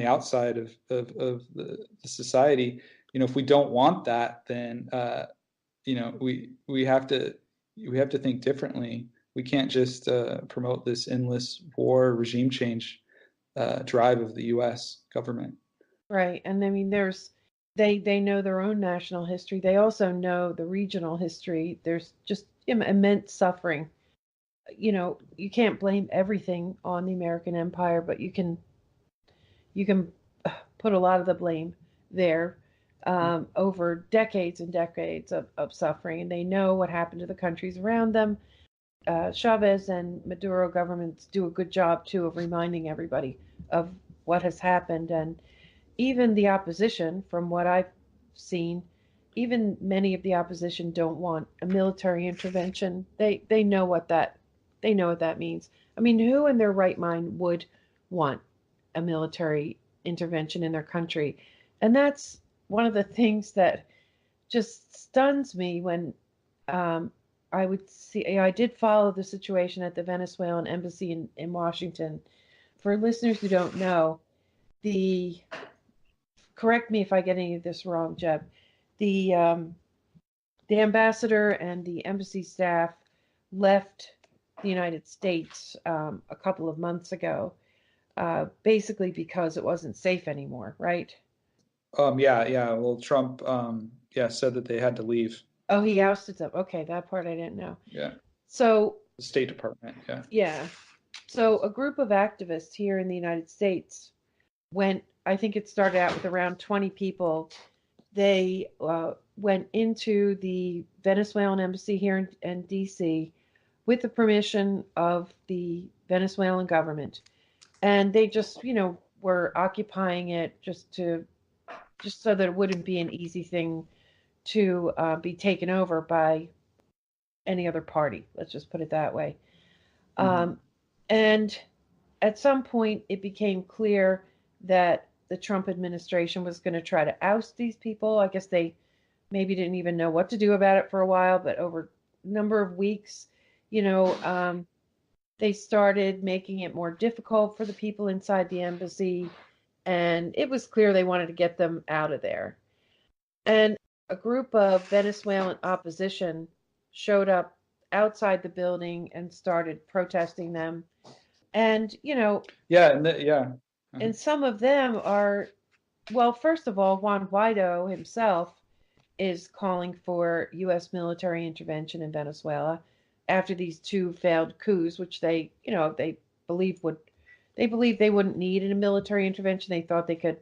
outside of the society. If we don't want that, then we have to think differently. We can't just promote this endless war, regime change drive of the U.S. government. Right, and I mean, they know their own national history. They also know the regional history. There's just immense suffering. You can't blame everything on the American empire, but you can put a lot of the blame there over decades and decades of suffering. And they know what happened to the countries around them. Chavez and Maduro governments do a good job, too, of reminding everybody of what has happened. And even the opposition, from what I've seen, even many of the opposition don't want a military intervention. They know what that means. I mean, who in their right mind would want a military intervention in their country? And that's one of the things that just stuns me when I would see. I did follow the situation at the Venezuelan embassy in Washington. For listeners who don't know, correct me if I get any of this wrong, Jeb. The ambassador and the embassy staff left the United States a couple of months ago, basically because it wasn't safe anymore, right? Yeah. Well, Trump, said that they had to leave. Oh, he ousted them. Okay, that part I didn't know. Yeah. So the State Department. Yeah. Yeah. So a group of activists here in the United States went. I think it started out with around 20 people. They went into the Venezuelan embassy here in D.C. with the permission of the Venezuelan government, and they just, were occupying it just so that it wouldn't be an easy thing to be taken over by any other party. Let's just put it that way. Mm-hmm. And at some point, it became clear that the Trump administration was going to try to oust these people. I guess they maybe didn't even know what to do about it for a while, but over a number of weeks, they started making it more difficult for the people inside the embassy, and it was clear they wanted to get them out of there. And a group of Venezuelan opposition showed up outside the building and started protesting them. And, and some of them are, well, first of all, Juan Guaido himself is calling for U.S. military intervention in Venezuela after these two failed coups, which they believe would they believe they wouldn't need a military intervention. They thought they could,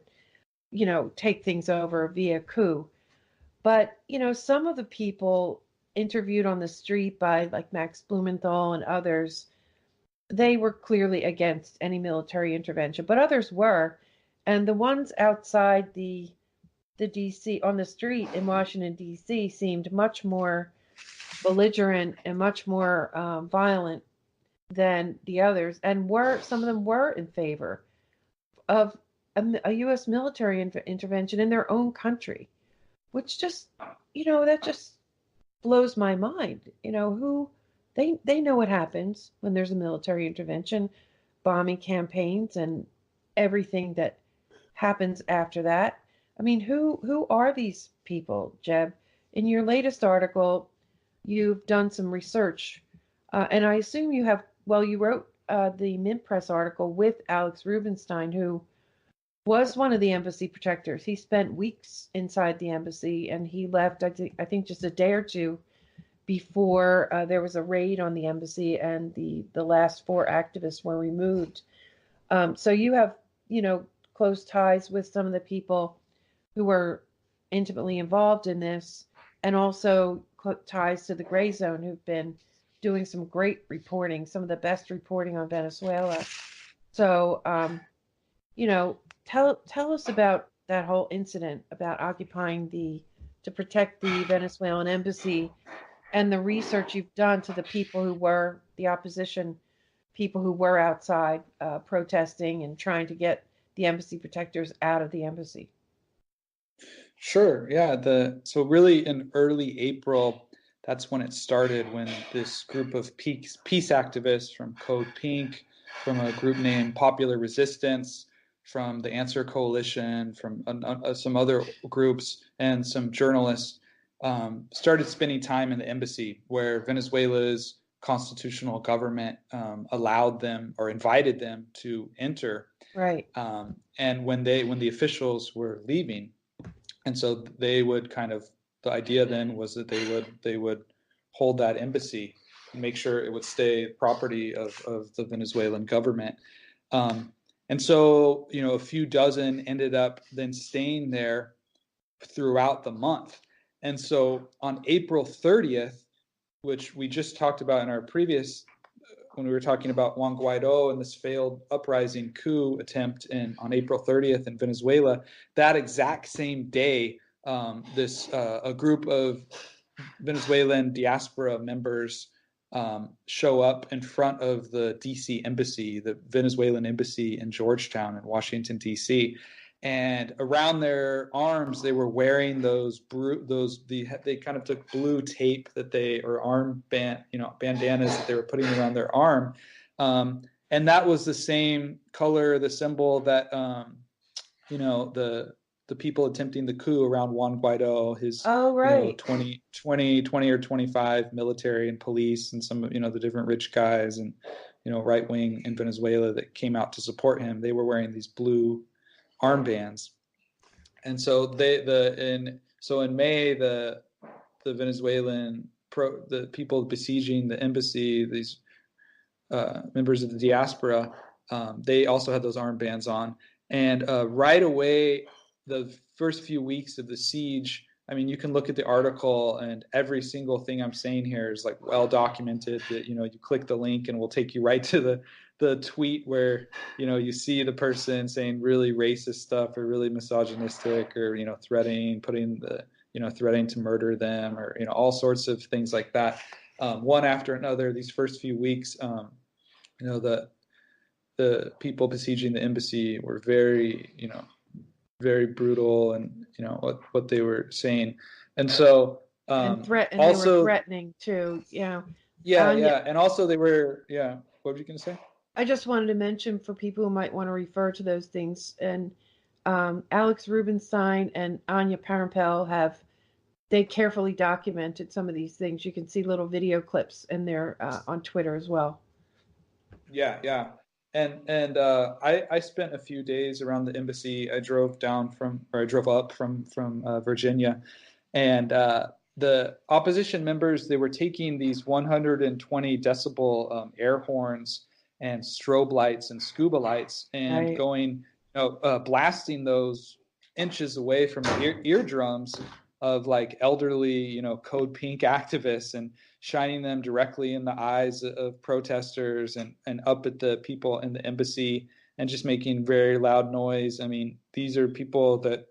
take things over via coup. But, some of the people interviewed on the street by like Max Blumenthal and others, they were clearly against any military intervention, but others were. And the ones outside the DC on the street in Washington DC seemed much more belligerent and much more violent than the others, and were some of them were in favor of a U.S. military intervention in their own country, which just that just blows my mind. Who they know what happens when there's a military intervention, bombing campaigns, and everything that happens after that. I mean, who are these people, Jeb? In your latest article, you've done some research, and I assume you have. Well, you wrote the Mint Press article with Alex Rubinstein, who was one of the embassy protectors. He spent weeks inside the embassy, and he left. I think just a day or two before there was a raid on the embassy, and the last four activists were removed. So you have close ties with some of the people who were intimately involved in this, and also ties to the Gray Zone, who've been doing some great reporting, some of the best reporting on Venezuela. So, tell us about that whole incident about occupying to protect the Venezuelan embassy, and the research you've done to the people who were the opposition, people who were outside protesting and trying to get the embassy protectors out of the embassy. Sure. Yeah. So really in early April, that's when it started, when this group of peace activists from Code Pink, from a group named Popular Resistance, from the Answer Coalition, from some other groups, and some journalists started spending time in the embassy, where Venezuela's constitutional government allowed them or invited them to enter. Right. And when the officials were leaving, and so they would the idea then was that they would hold that embassy and make sure it would stay property of the Venezuelan government. And so, a few dozen ended up then staying there throughout the month. And so on April 30th, which we just talked about in our previous, when we were talking about Juan Guaido and this failed uprising coup attempt on April 30th in Venezuela, that exact same day, a group of Venezuelan diaspora members show up in front of the DC embassy, the Venezuelan embassy in Georgetown in Washington, D.C. And around their arms, they were wearing they kind of took blue tape or bandanas that they were putting around their arm. And that was the same color, the symbol that, the people attempting the coup around Juan Guaido, his 20 or 25 military and police, and some the different rich guys and right wing in Venezuela that came out to support him. They were wearing these blue armbands, and so in May the Venezuelan the people besieging the embassy, these members of the diaspora, they also had those armbands on, and right away, the first few weeks of the siege, I mean, you can look at the article, and every single thing I'm saying here is like well documented. That you click the link and we'll take you right to the tweet where you see the person saying really racist stuff or really misogynistic or threatening to murder them, or all sorts of things like that, one after another. These first few weeks, the people besieging the embassy were very very brutal, and what they were saying, and so and they were threatening too. Yeah, and also they were. Yeah, what were you going to say? I just wanted to mention for people who might want to refer to those things, and Alex Rubinstein and Anya Parampel they carefully documented some of these things. You can see little video clips in there on Twitter as well. Yeah. And I spent a few days around the embassy. I drove up from Virginia, And the opposition members, they were taking these 120 decibel air horns and strobe lights and scuba lights and going, blasting those inches away from the eardrums of like elderly, Code Pink activists and shining them directly in the eyes of protesters and up at the people in the embassy and just making very loud noise. I mean, these are people that,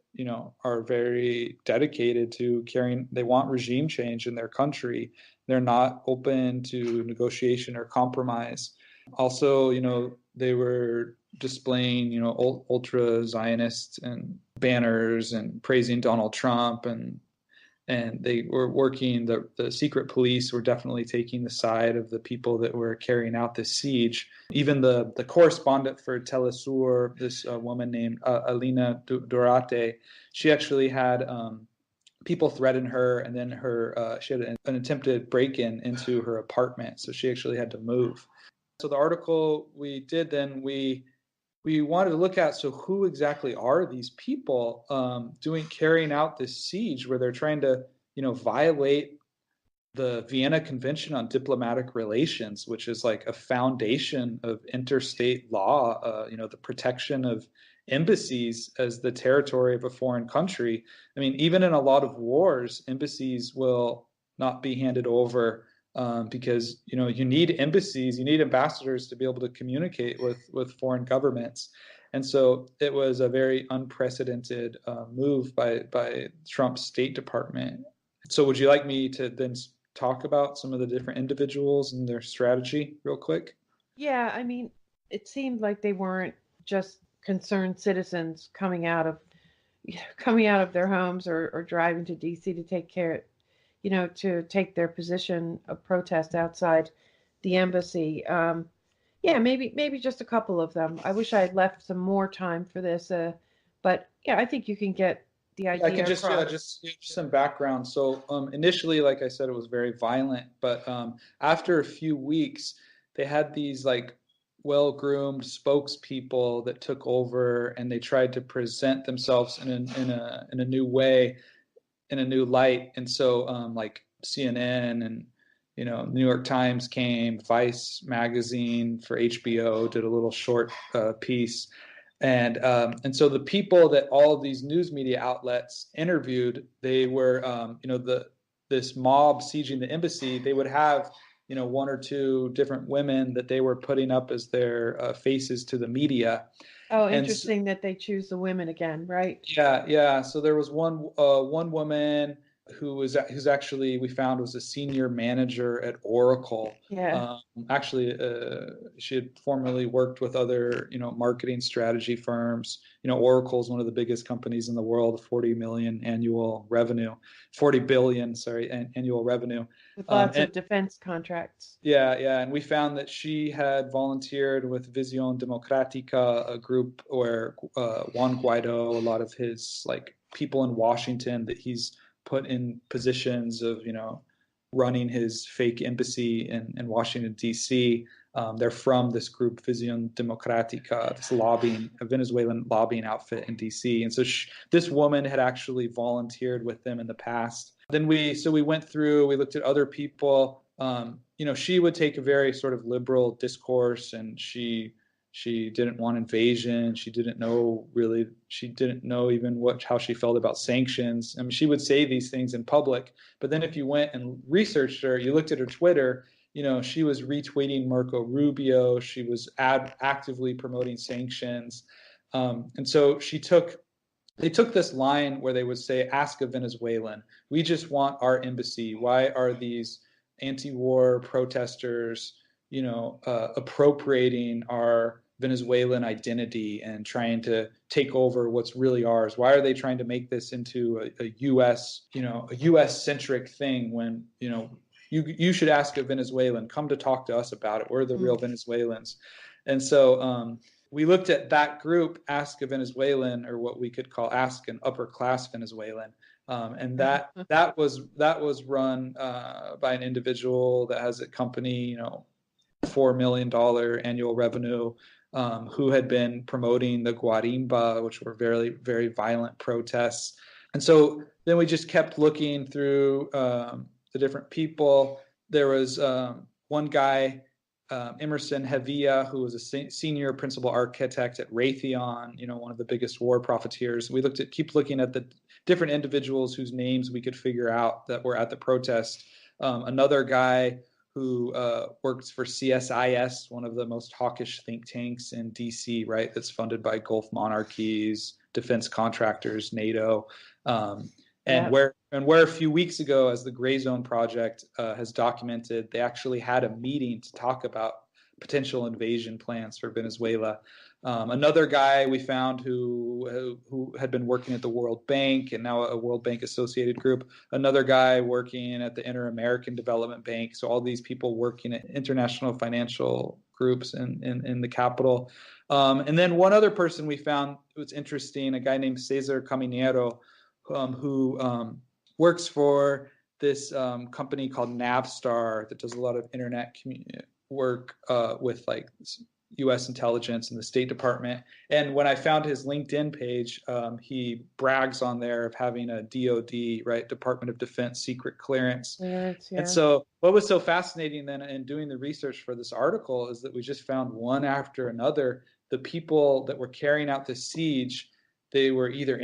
are very dedicated to they want regime change in their country. They're not open to negotiation or compromise. Also, they were displaying, ultra Zionist and banners and praising Donald Trump, and they were working. The secret police were definitely taking the side of the people that were carrying out this siege. Even the correspondent for Telesur, this woman named Alina Durate, she actually had people threaten her, and then she had an attempted break-in into her apartment, so she actually had to move. So the article we did then, we wanted to look at, so who exactly are these people carrying out this siege where they're trying to, violate the Vienna Convention on Diplomatic Relations, which is like a foundation of interstate law, the protection of embassies as the territory of a foreign country. I mean, even in a lot of wars, embassies will not be handed over because, you need embassies, you need ambassadors to be able to communicate with foreign governments. And so it was a very unprecedented move by Trump's State Department. So would you like me to then talk about some of the different individuals and their strategy real quick? Yeah, I mean, it seemed like they weren't just concerned citizens coming out of their homes or driving to DC to to take their position of protest outside the embassy. Yeah, maybe just a couple of them. I wish I had left some more time for this, but yeah, I think you can get the idea. I can just give some background. So initially, like I said, it was very violent, but after a few weeks, they had these like well-groomed spokespeople that took over, and they tried to present themselves in a new way, in a new light. And so like CNN and New York Times came, Vice magazine for HBO did a little short piece. And so the people that all of these news media outlets interviewed, they were, this mob sieging the embassy, they would have, one or two different women that they were putting up as their faces to the media. Oh, interesting that they choose the women again, right? Yeah. So there was one woman who's actually, we found, was a senior manager at Oracle. Yeah. Actually, she had formerly worked with other, marketing strategy firms. Oracle is one of the biggest companies in the world, 40 billion annual revenue. With lots of defense contracts. Yeah. And we found that she had volunteered with Visión Democrática, a group where Juan Guaido, a lot of his like people in Washington that he's put in positions of, running his fake embassy in Washington, D.C. They're from this group, Visión Democrática, this a Venezuelan lobbying outfit in D.C. And so this woman had actually volunteered with them in the past. Then we went through, we looked at other people. She would take a very sort of liberal discourse, and she didn't want invasion. She didn't know even how she felt about sanctions. I mean, she would say these things in public, but then if you went and researched her, you looked at her Twitter, she was retweeting Marco Rubio. She was actively promoting sanctions. And so they took this line where they would say, ask a Venezuelan. We just want our embassy. Why are these anti-war protesters, appropriating our Venezuelan identity and trying to take over what's really ours? Why are they trying to make this into a U.S. centric thing when, you should ask a Venezuelan, come to talk to us about it. We're the real Venezuelans. And so we looked at that group, Ask a Venezuelan, or what we could call Ask an Upper Class Venezuelan. And that was run by an individual that has a company, $4 million annual revenue, who had been promoting the Guarimba, which were very, very violent protests. And so then we just kept looking through the different people. There was one guy, Emerson Hevia, who was a senior principal architect at Raytheon, one of the biggest war profiteers. We keep looking at the different individuals whose names we could figure out that were at the protest. Another guy who works for CSIS, one of the most hawkish think tanks in DC, right? That's funded by Gulf monarchies, defense contractors, NATO, where a few weeks ago, as the Gray Zone Project has documented, they actually had a meeting to talk about potential invasion plans for Venezuela. Another guy we found who had been working at the World Bank and now a World Bank associated group. Another guy working at the Inter-American Development Bank. So all these people working at international financial groups in the capital. And then one other person we found was interesting, a guy named Cesar Caminero, who works for this company called Navstar that does a lot of internet work with like U.S. intelligence and the State Department. And when I found his LinkedIn page, he brags on there of having a DOD, right, Department of Defense secret clearance. Yeah. And so what was so fascinating then in doing the research for this article is that we just found one after another, the people that were carrying out this siege. They were either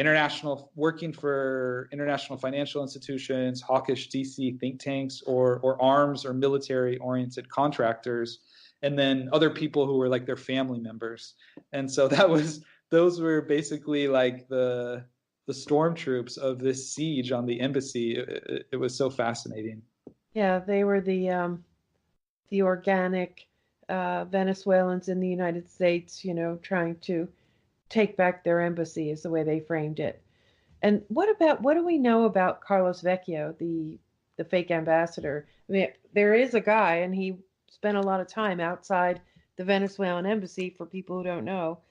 working for international financial institutions, hawkish DC think tanks, or arms or military-oriented contractors, and then other people who were like their family members. And so those were basically like the storm troops of this siege on the embassy. It was so fascinating. Yeah, they were the organic Venezuelans in the United States, trying to take back their embassy is the way they framed it. And what do we know about Carlos Vecchio, the fake ambassador? I mean, there is a guy, and he spent a lot of time outside the Venezuelan embassy. For people who don't know,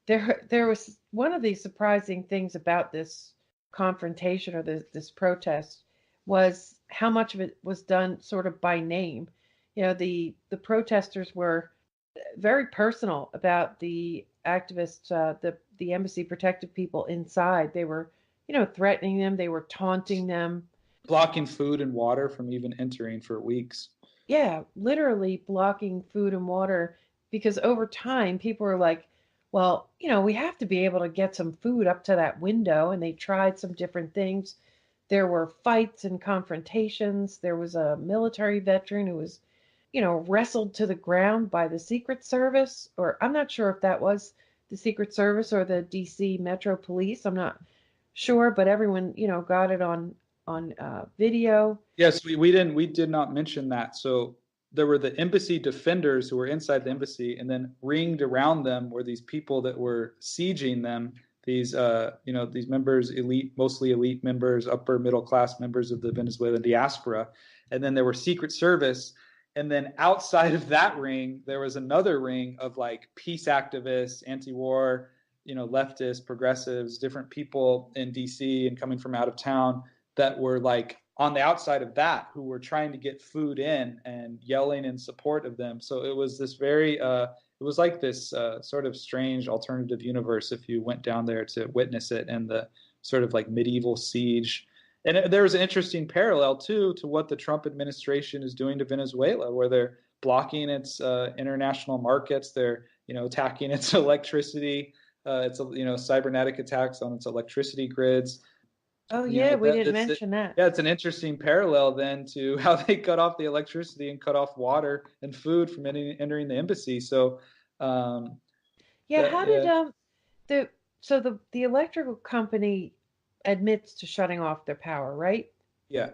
there was one of the surprising things about this confrontation or this protest was how much of it was done sort of by name. The protesters were very personal about the activists, the embassy protective people inside. They were, threatening them. They were taunting them, blocking food and water from even entering for weeks. Yeah, literally blocking food and water, because over time people were like, well, we have to be able to get some food up to that window. And they tried some different things. There were fights and confrontations. There was a military veteran who was, wrestled to the ground by the Secret Service, or I'm not sure if that was the Secret Service or the DC Metro Police. I'm not sure, but everyone, got it on video. Yes, we did not mention that. So there were the embassy defenders who were inside the embassy, and then ringed around them were these people that were sieging them. These these members, mostly elite members, upper middle class members of the Venezuelan diaspora, and then there were Secret Service. And then outside of that ring, there was another ring of like peace activists, anti-war, leftists, progressives, different people in DC and coming from out of town that were like on the outside of that, who were trying to get food in and yelling in support of them. So it was this very, it was like this sort of strange alternative universe if you went down there to witness it, and the sort of like medieval siege. And there was an interesting parallel, too, to what the Trump administration is doing to Venezuela, where they're blocking its international markets. They're, attacking its electricity, cybernetic attacks on its electricity grids. Oh, yeah, we didn't mention that. Yeah, it's an interesting parallel then to how they cut off the electricity and cut off water and food from entering the embassy. So, how did the electrical company admits to shutting off their power, right? Yeah.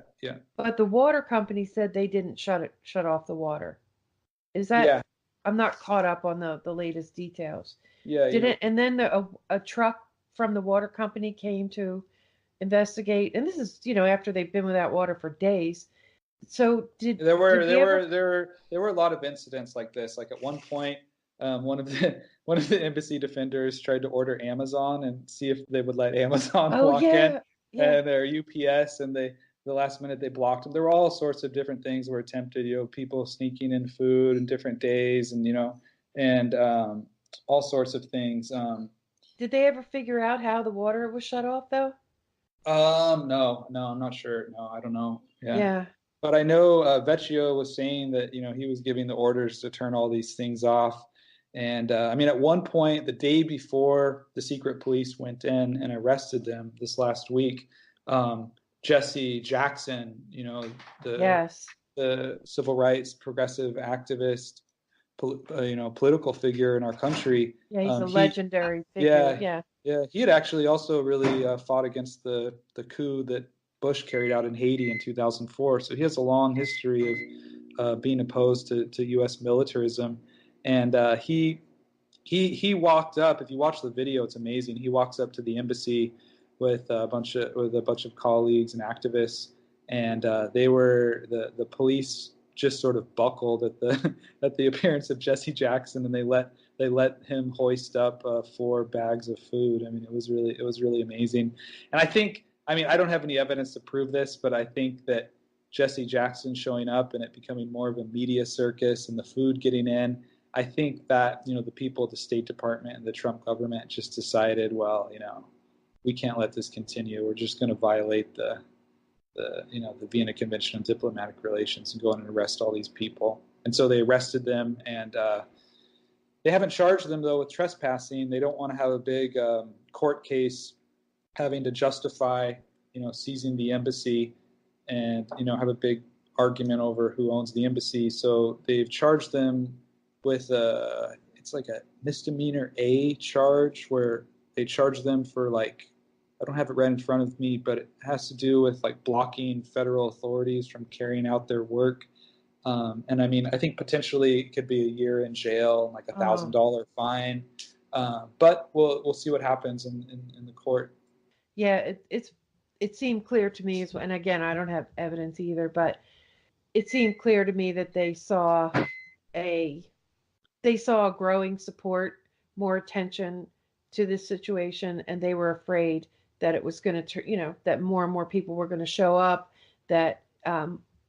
But the water company said they didn't shut off the water. Is that? Yeah. I'm not caught up on the latest details. Yeah. And then a truck from the water company came to investigate, and this is after they've been without water for days. So there were a lot of incidents like this. Like at one point, one of the embassy defenders tried to order Amazon and see if they would let Amazon walk in, and their UPS, and the last minute they blocked them. There were all sorts of different things were attempted. People sneaking in food in different days, and all sorts of things. Did they ever figure out how the water was shut off though? No, I'm not sure. No, I don't know. Yeah. Yeah. But I know Vecchio was saying that, he was giving the orders to turn all these things off. And I mean, at one point, the day before the secret police went in and arrested them this last week, Jesse Jackson, the Yes. the civil rights progressive activist, political figure in our country, Yeah, he's a he legendary figure. yeah, Yeah. yeah. He had actually also really fought against the coup that Bush carried out in Haiti in 2004. So he has a long history of being opposed to U.S. militarism, and he walked up. If you watch the video, it's amazing. He walks up to the embassy with a bunch of colleagues and activists, and the police just sort of buckled at the at the appearance of Jesse Jackson, and they let him hoist up 4 bags of food. I mean, it was really amazing. And I mean, I don't have any evidence to prove this, but I think that Jesse Jackson showing up and it becoming more of a media circus and the food getting in, I think that, the people at the State Department and the Trump government just decided, well, we can't let this continue. We're just going to violate the Vienna Convention on Diplomatic Relations and go in and arrest all these people. And so they arrested them, and they haven't charged them, though, with trespassing. They don't want to have a big court case having to justify, seizing the embassy and, have a big argument over who owns the embassy. So they've charged them with it's like a misdemeanor A charge where they charge them for I don't have it right in front of me, but it has to do with blocking federal authorities from carrying out their work. And I mean, I think potentially it could be a year in jail, like $1,000 fine. But we'll see what happens in the court. Yeah, it seemed clear to me as well, and again, I don't have evidence either, but it seemed clear to me that a they saw growing support, more attention to this situation, and they were afraid that it was going to, that more and more people were going to show up, that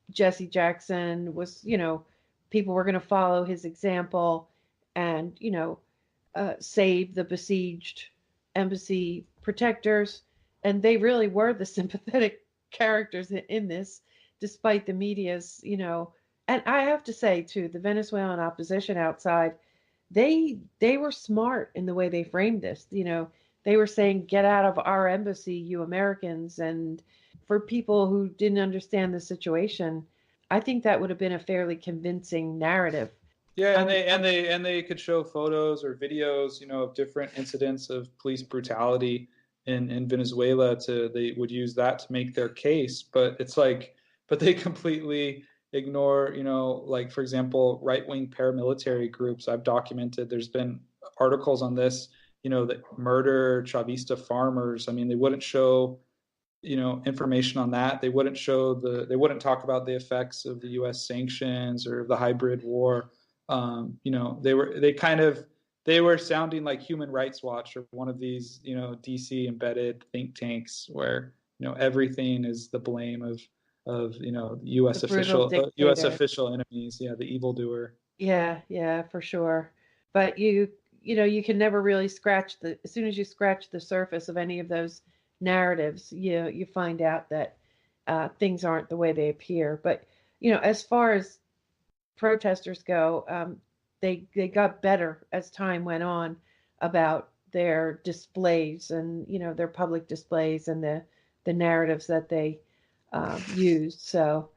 Jesse Jackson was, people were going to follow his example and, save the besieged embassy protectors. And they really were the sympathetic characters in this, despite the media's. And I have to say, too, the Venezuelan opposition outside, they were smart in the way they framed this. They were saying, "Get out of our embassy, you Americans." And for people who didn't understand the situation, I think that would have been a fairly convincing narrative. Yeah, and they could show photos or videos, of different incidents of police brutality in Venezuela. They would use that to make their case, but but they completely ignore, for example, right-wing paramilitary groups. I've documented. There's been articles on this, that murder Chavista farmers. I mean, they wouldn't show, information on that. They wouldn't talk about the effects of the U.S. sanctions or the hybrid war. They were sounding like Human Rights Watch or one of these, DC embedded think tanks where, everything is the blame of U.S. official enemies. Yeah, the evildoer. Yeah, for sure. But you can never really as soon as you scratch the surface of any of those narratives, you find out that things aren't the way they appear. But as far as protesters go, they got better as time went on about their displays and their public displays and the narratives that they used. So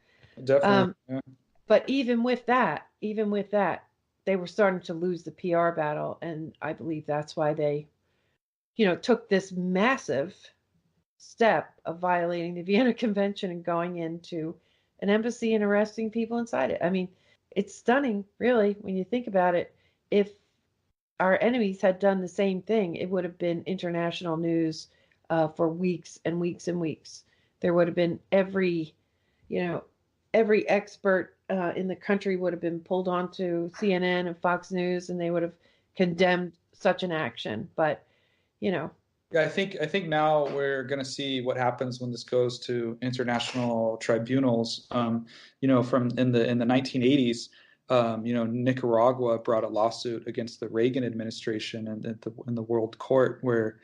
definitely. Yeah. But even with that, they were starting to lose the PR battle, and I believe that's why they, took this massive step of violating the Vienna Convention and going into an embassy and arresting people inside it. I mean, it's stunning, really, when you think about it. If our enemies had done the same thing, it would have been international news for weeks and weeks and weeks. There would have been every expert in the country would have been pulled onto CNN and Fox News, and they would have condemned such an action. But, Yeah, I think now we're going to see what happens when this goes to international tribunals. From in the 1980s, Nicaragua brought a lawsuit against the Reagan administration and in the World Court where,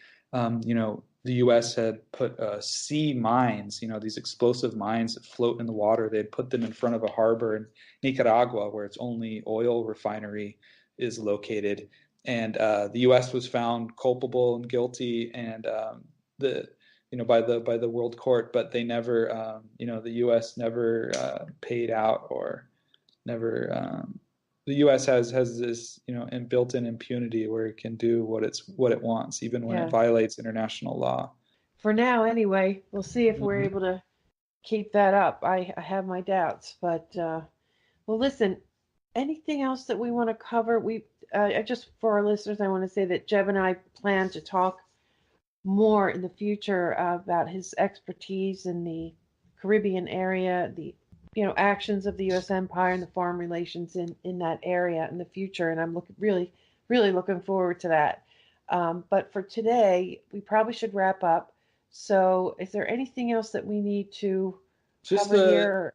the U.S. had put sea mines, these explosive mines that float in the water. They had put them in front of a harbor in Nicaragua, where its only oil refinery is located. And the U.S. was found culpable and guilty, and by the World Court, but they never, the U.S. never paid out, or never. The U.S. has this, built-in impunity where it can do what it wants, even when it violates international law. For now, anyway. We'll see if we're able to keep that up. I have my doubts, but well, listen. Anything else that we want to cover? Just for our listeners, I want to say that Jeb and I plan to talk more in the future about his expertise in the Caribbean area, the actions of the U.S. empire and the foreign relations in that area in the future. And I'm really looking forward to that. But for today, we probably should wrap up. So is there anything else that we need to cover here?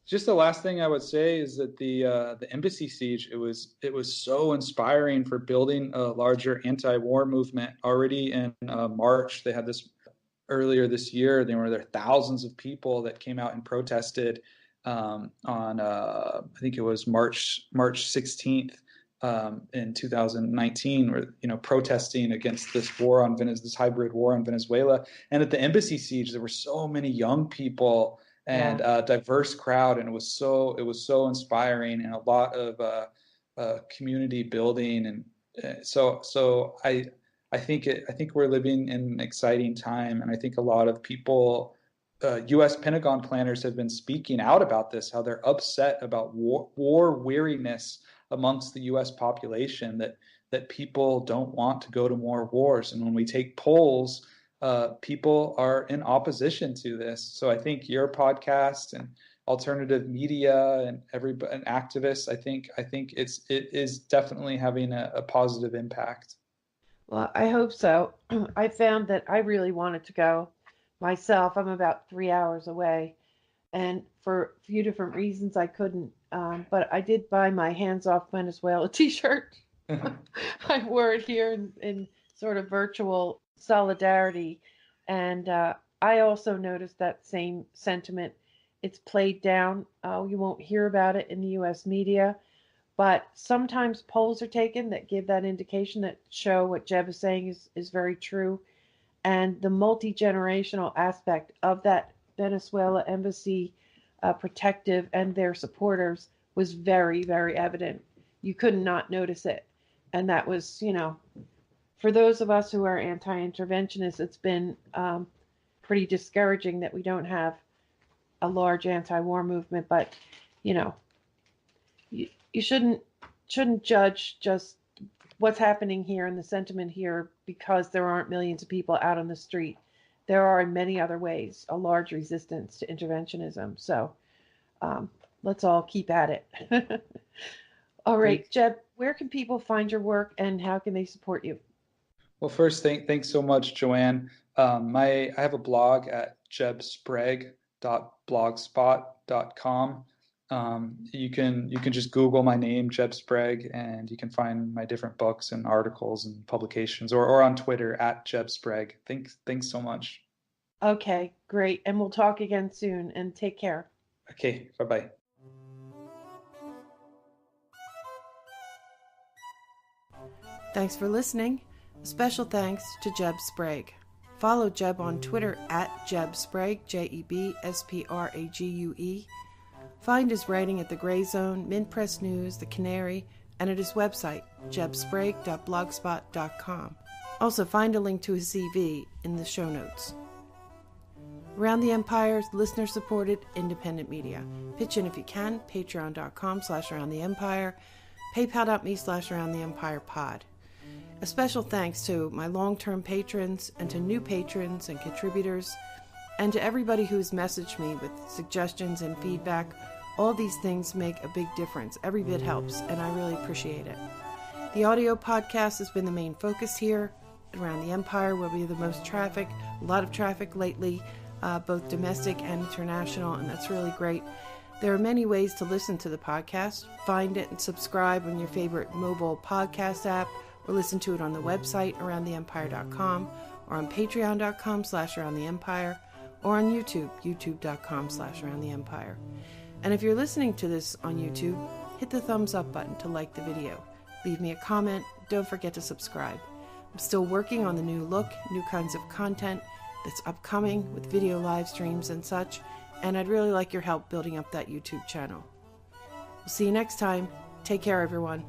Just the last thing I would say is that the embassy siege, it was so inspiring for building a larger anti-war movement. Already in March, they had this. Earlier this year, there were thousands of people that came out and protested on I think it was March 16th in 2019, where protesting against this hybrid war on Venezuela. And at the embassy siege, there were so many young people and a diverse crowd, and it was so inspiring, and a lot of community building, and so I think we're living in an exciting time, and I think a lot of people, U.S. Pentagon planners, have been speaking out about this, how they're upset about war weariness amongst the U.S. population, that people don't want to go to more wars. And when we take polls, people are in opposition to this. So I think your podcast and alternative media and activists, I think it is definitely having a positive impact. Well, I hope so. I found that I really wanted to go myself. I'm about 3 hours away, and for a few different reasons I couldn't. But I did buy my Hands Off Venezuela t-shirt. I wore it here in sort of virtual solidarity. And I also noticed that same sentiment. It's played down. You won't hear about it in the U.S. media. But sometimes polls are taken that give that indication, that show what Jeb is saying is very true. And the multi-generational aspect of that Venezuela embassy protective and their supporters was very, very evident. You could not notice it. And that was, for those of us who are anti-interventionists, it's been pretty discouraging that we don't have a large anti-war movement. But, you shouldn't judge just what's happening here and the sentiment here because there aren't millions of people out on the street. There are, in many other ways, a large resistance to interventionism. So let's all keep at it. All right, Jeb, where can people find your work and how can they support you? Well, first, thanks so much, Joanne. I have a blog at jebsprague.blogspot.com. You can just Google my name, Jeb Sprague, and you can find my different books and articles and publications, or on Twitter at Jeb Sprague. Thanks so much. Okay, great. And we'll talk again soon, and take care. Okay, bye-bye. Thanks for listening. A special thanks to Jeb Sprague. Follow Jeb on Twitter at Jeb Sprague, JebSprague. Find his writing at The Gray Zone, Mint Press News, The Canary, and at his website, jebsprague.blogspot.com. Also, find a link to his CV in the show notes. Around the Empire is listener-supported independent media. Pitch in if you can, patreon.com/aroundtheempire, paypal.me/aroundtheempirepod. A special thanks to my long-term patrons and to new patrons and contributors, and to everybody who's messaged me with suggestions and feedback. All these things make a big difference. Every bit helps, and I really appreciate it. The audio podcast has been the main focus here. Around the Empire will be the most traffic, a lot of traffic lately, both domestic and international, and that's really great. There are many ways to listen to the podcast. Find it and subscribe on your favorite mobile podcast app, or listen to it on the website, aroundtheempire.com, or on patreon.com/aroundtheempire, or on YouTube, youtube.com/aroundtheempire. And if you're listening to this on YouTube, hit the thumbs up button to like the video. Leave me a comment. Don't forget to subscribe. I'm still working on the new look, new kinds of content that's upcoming with video live streams and such, and I'd really like your help building up that YouTube channel. We'll see you next time. Take care, everyone.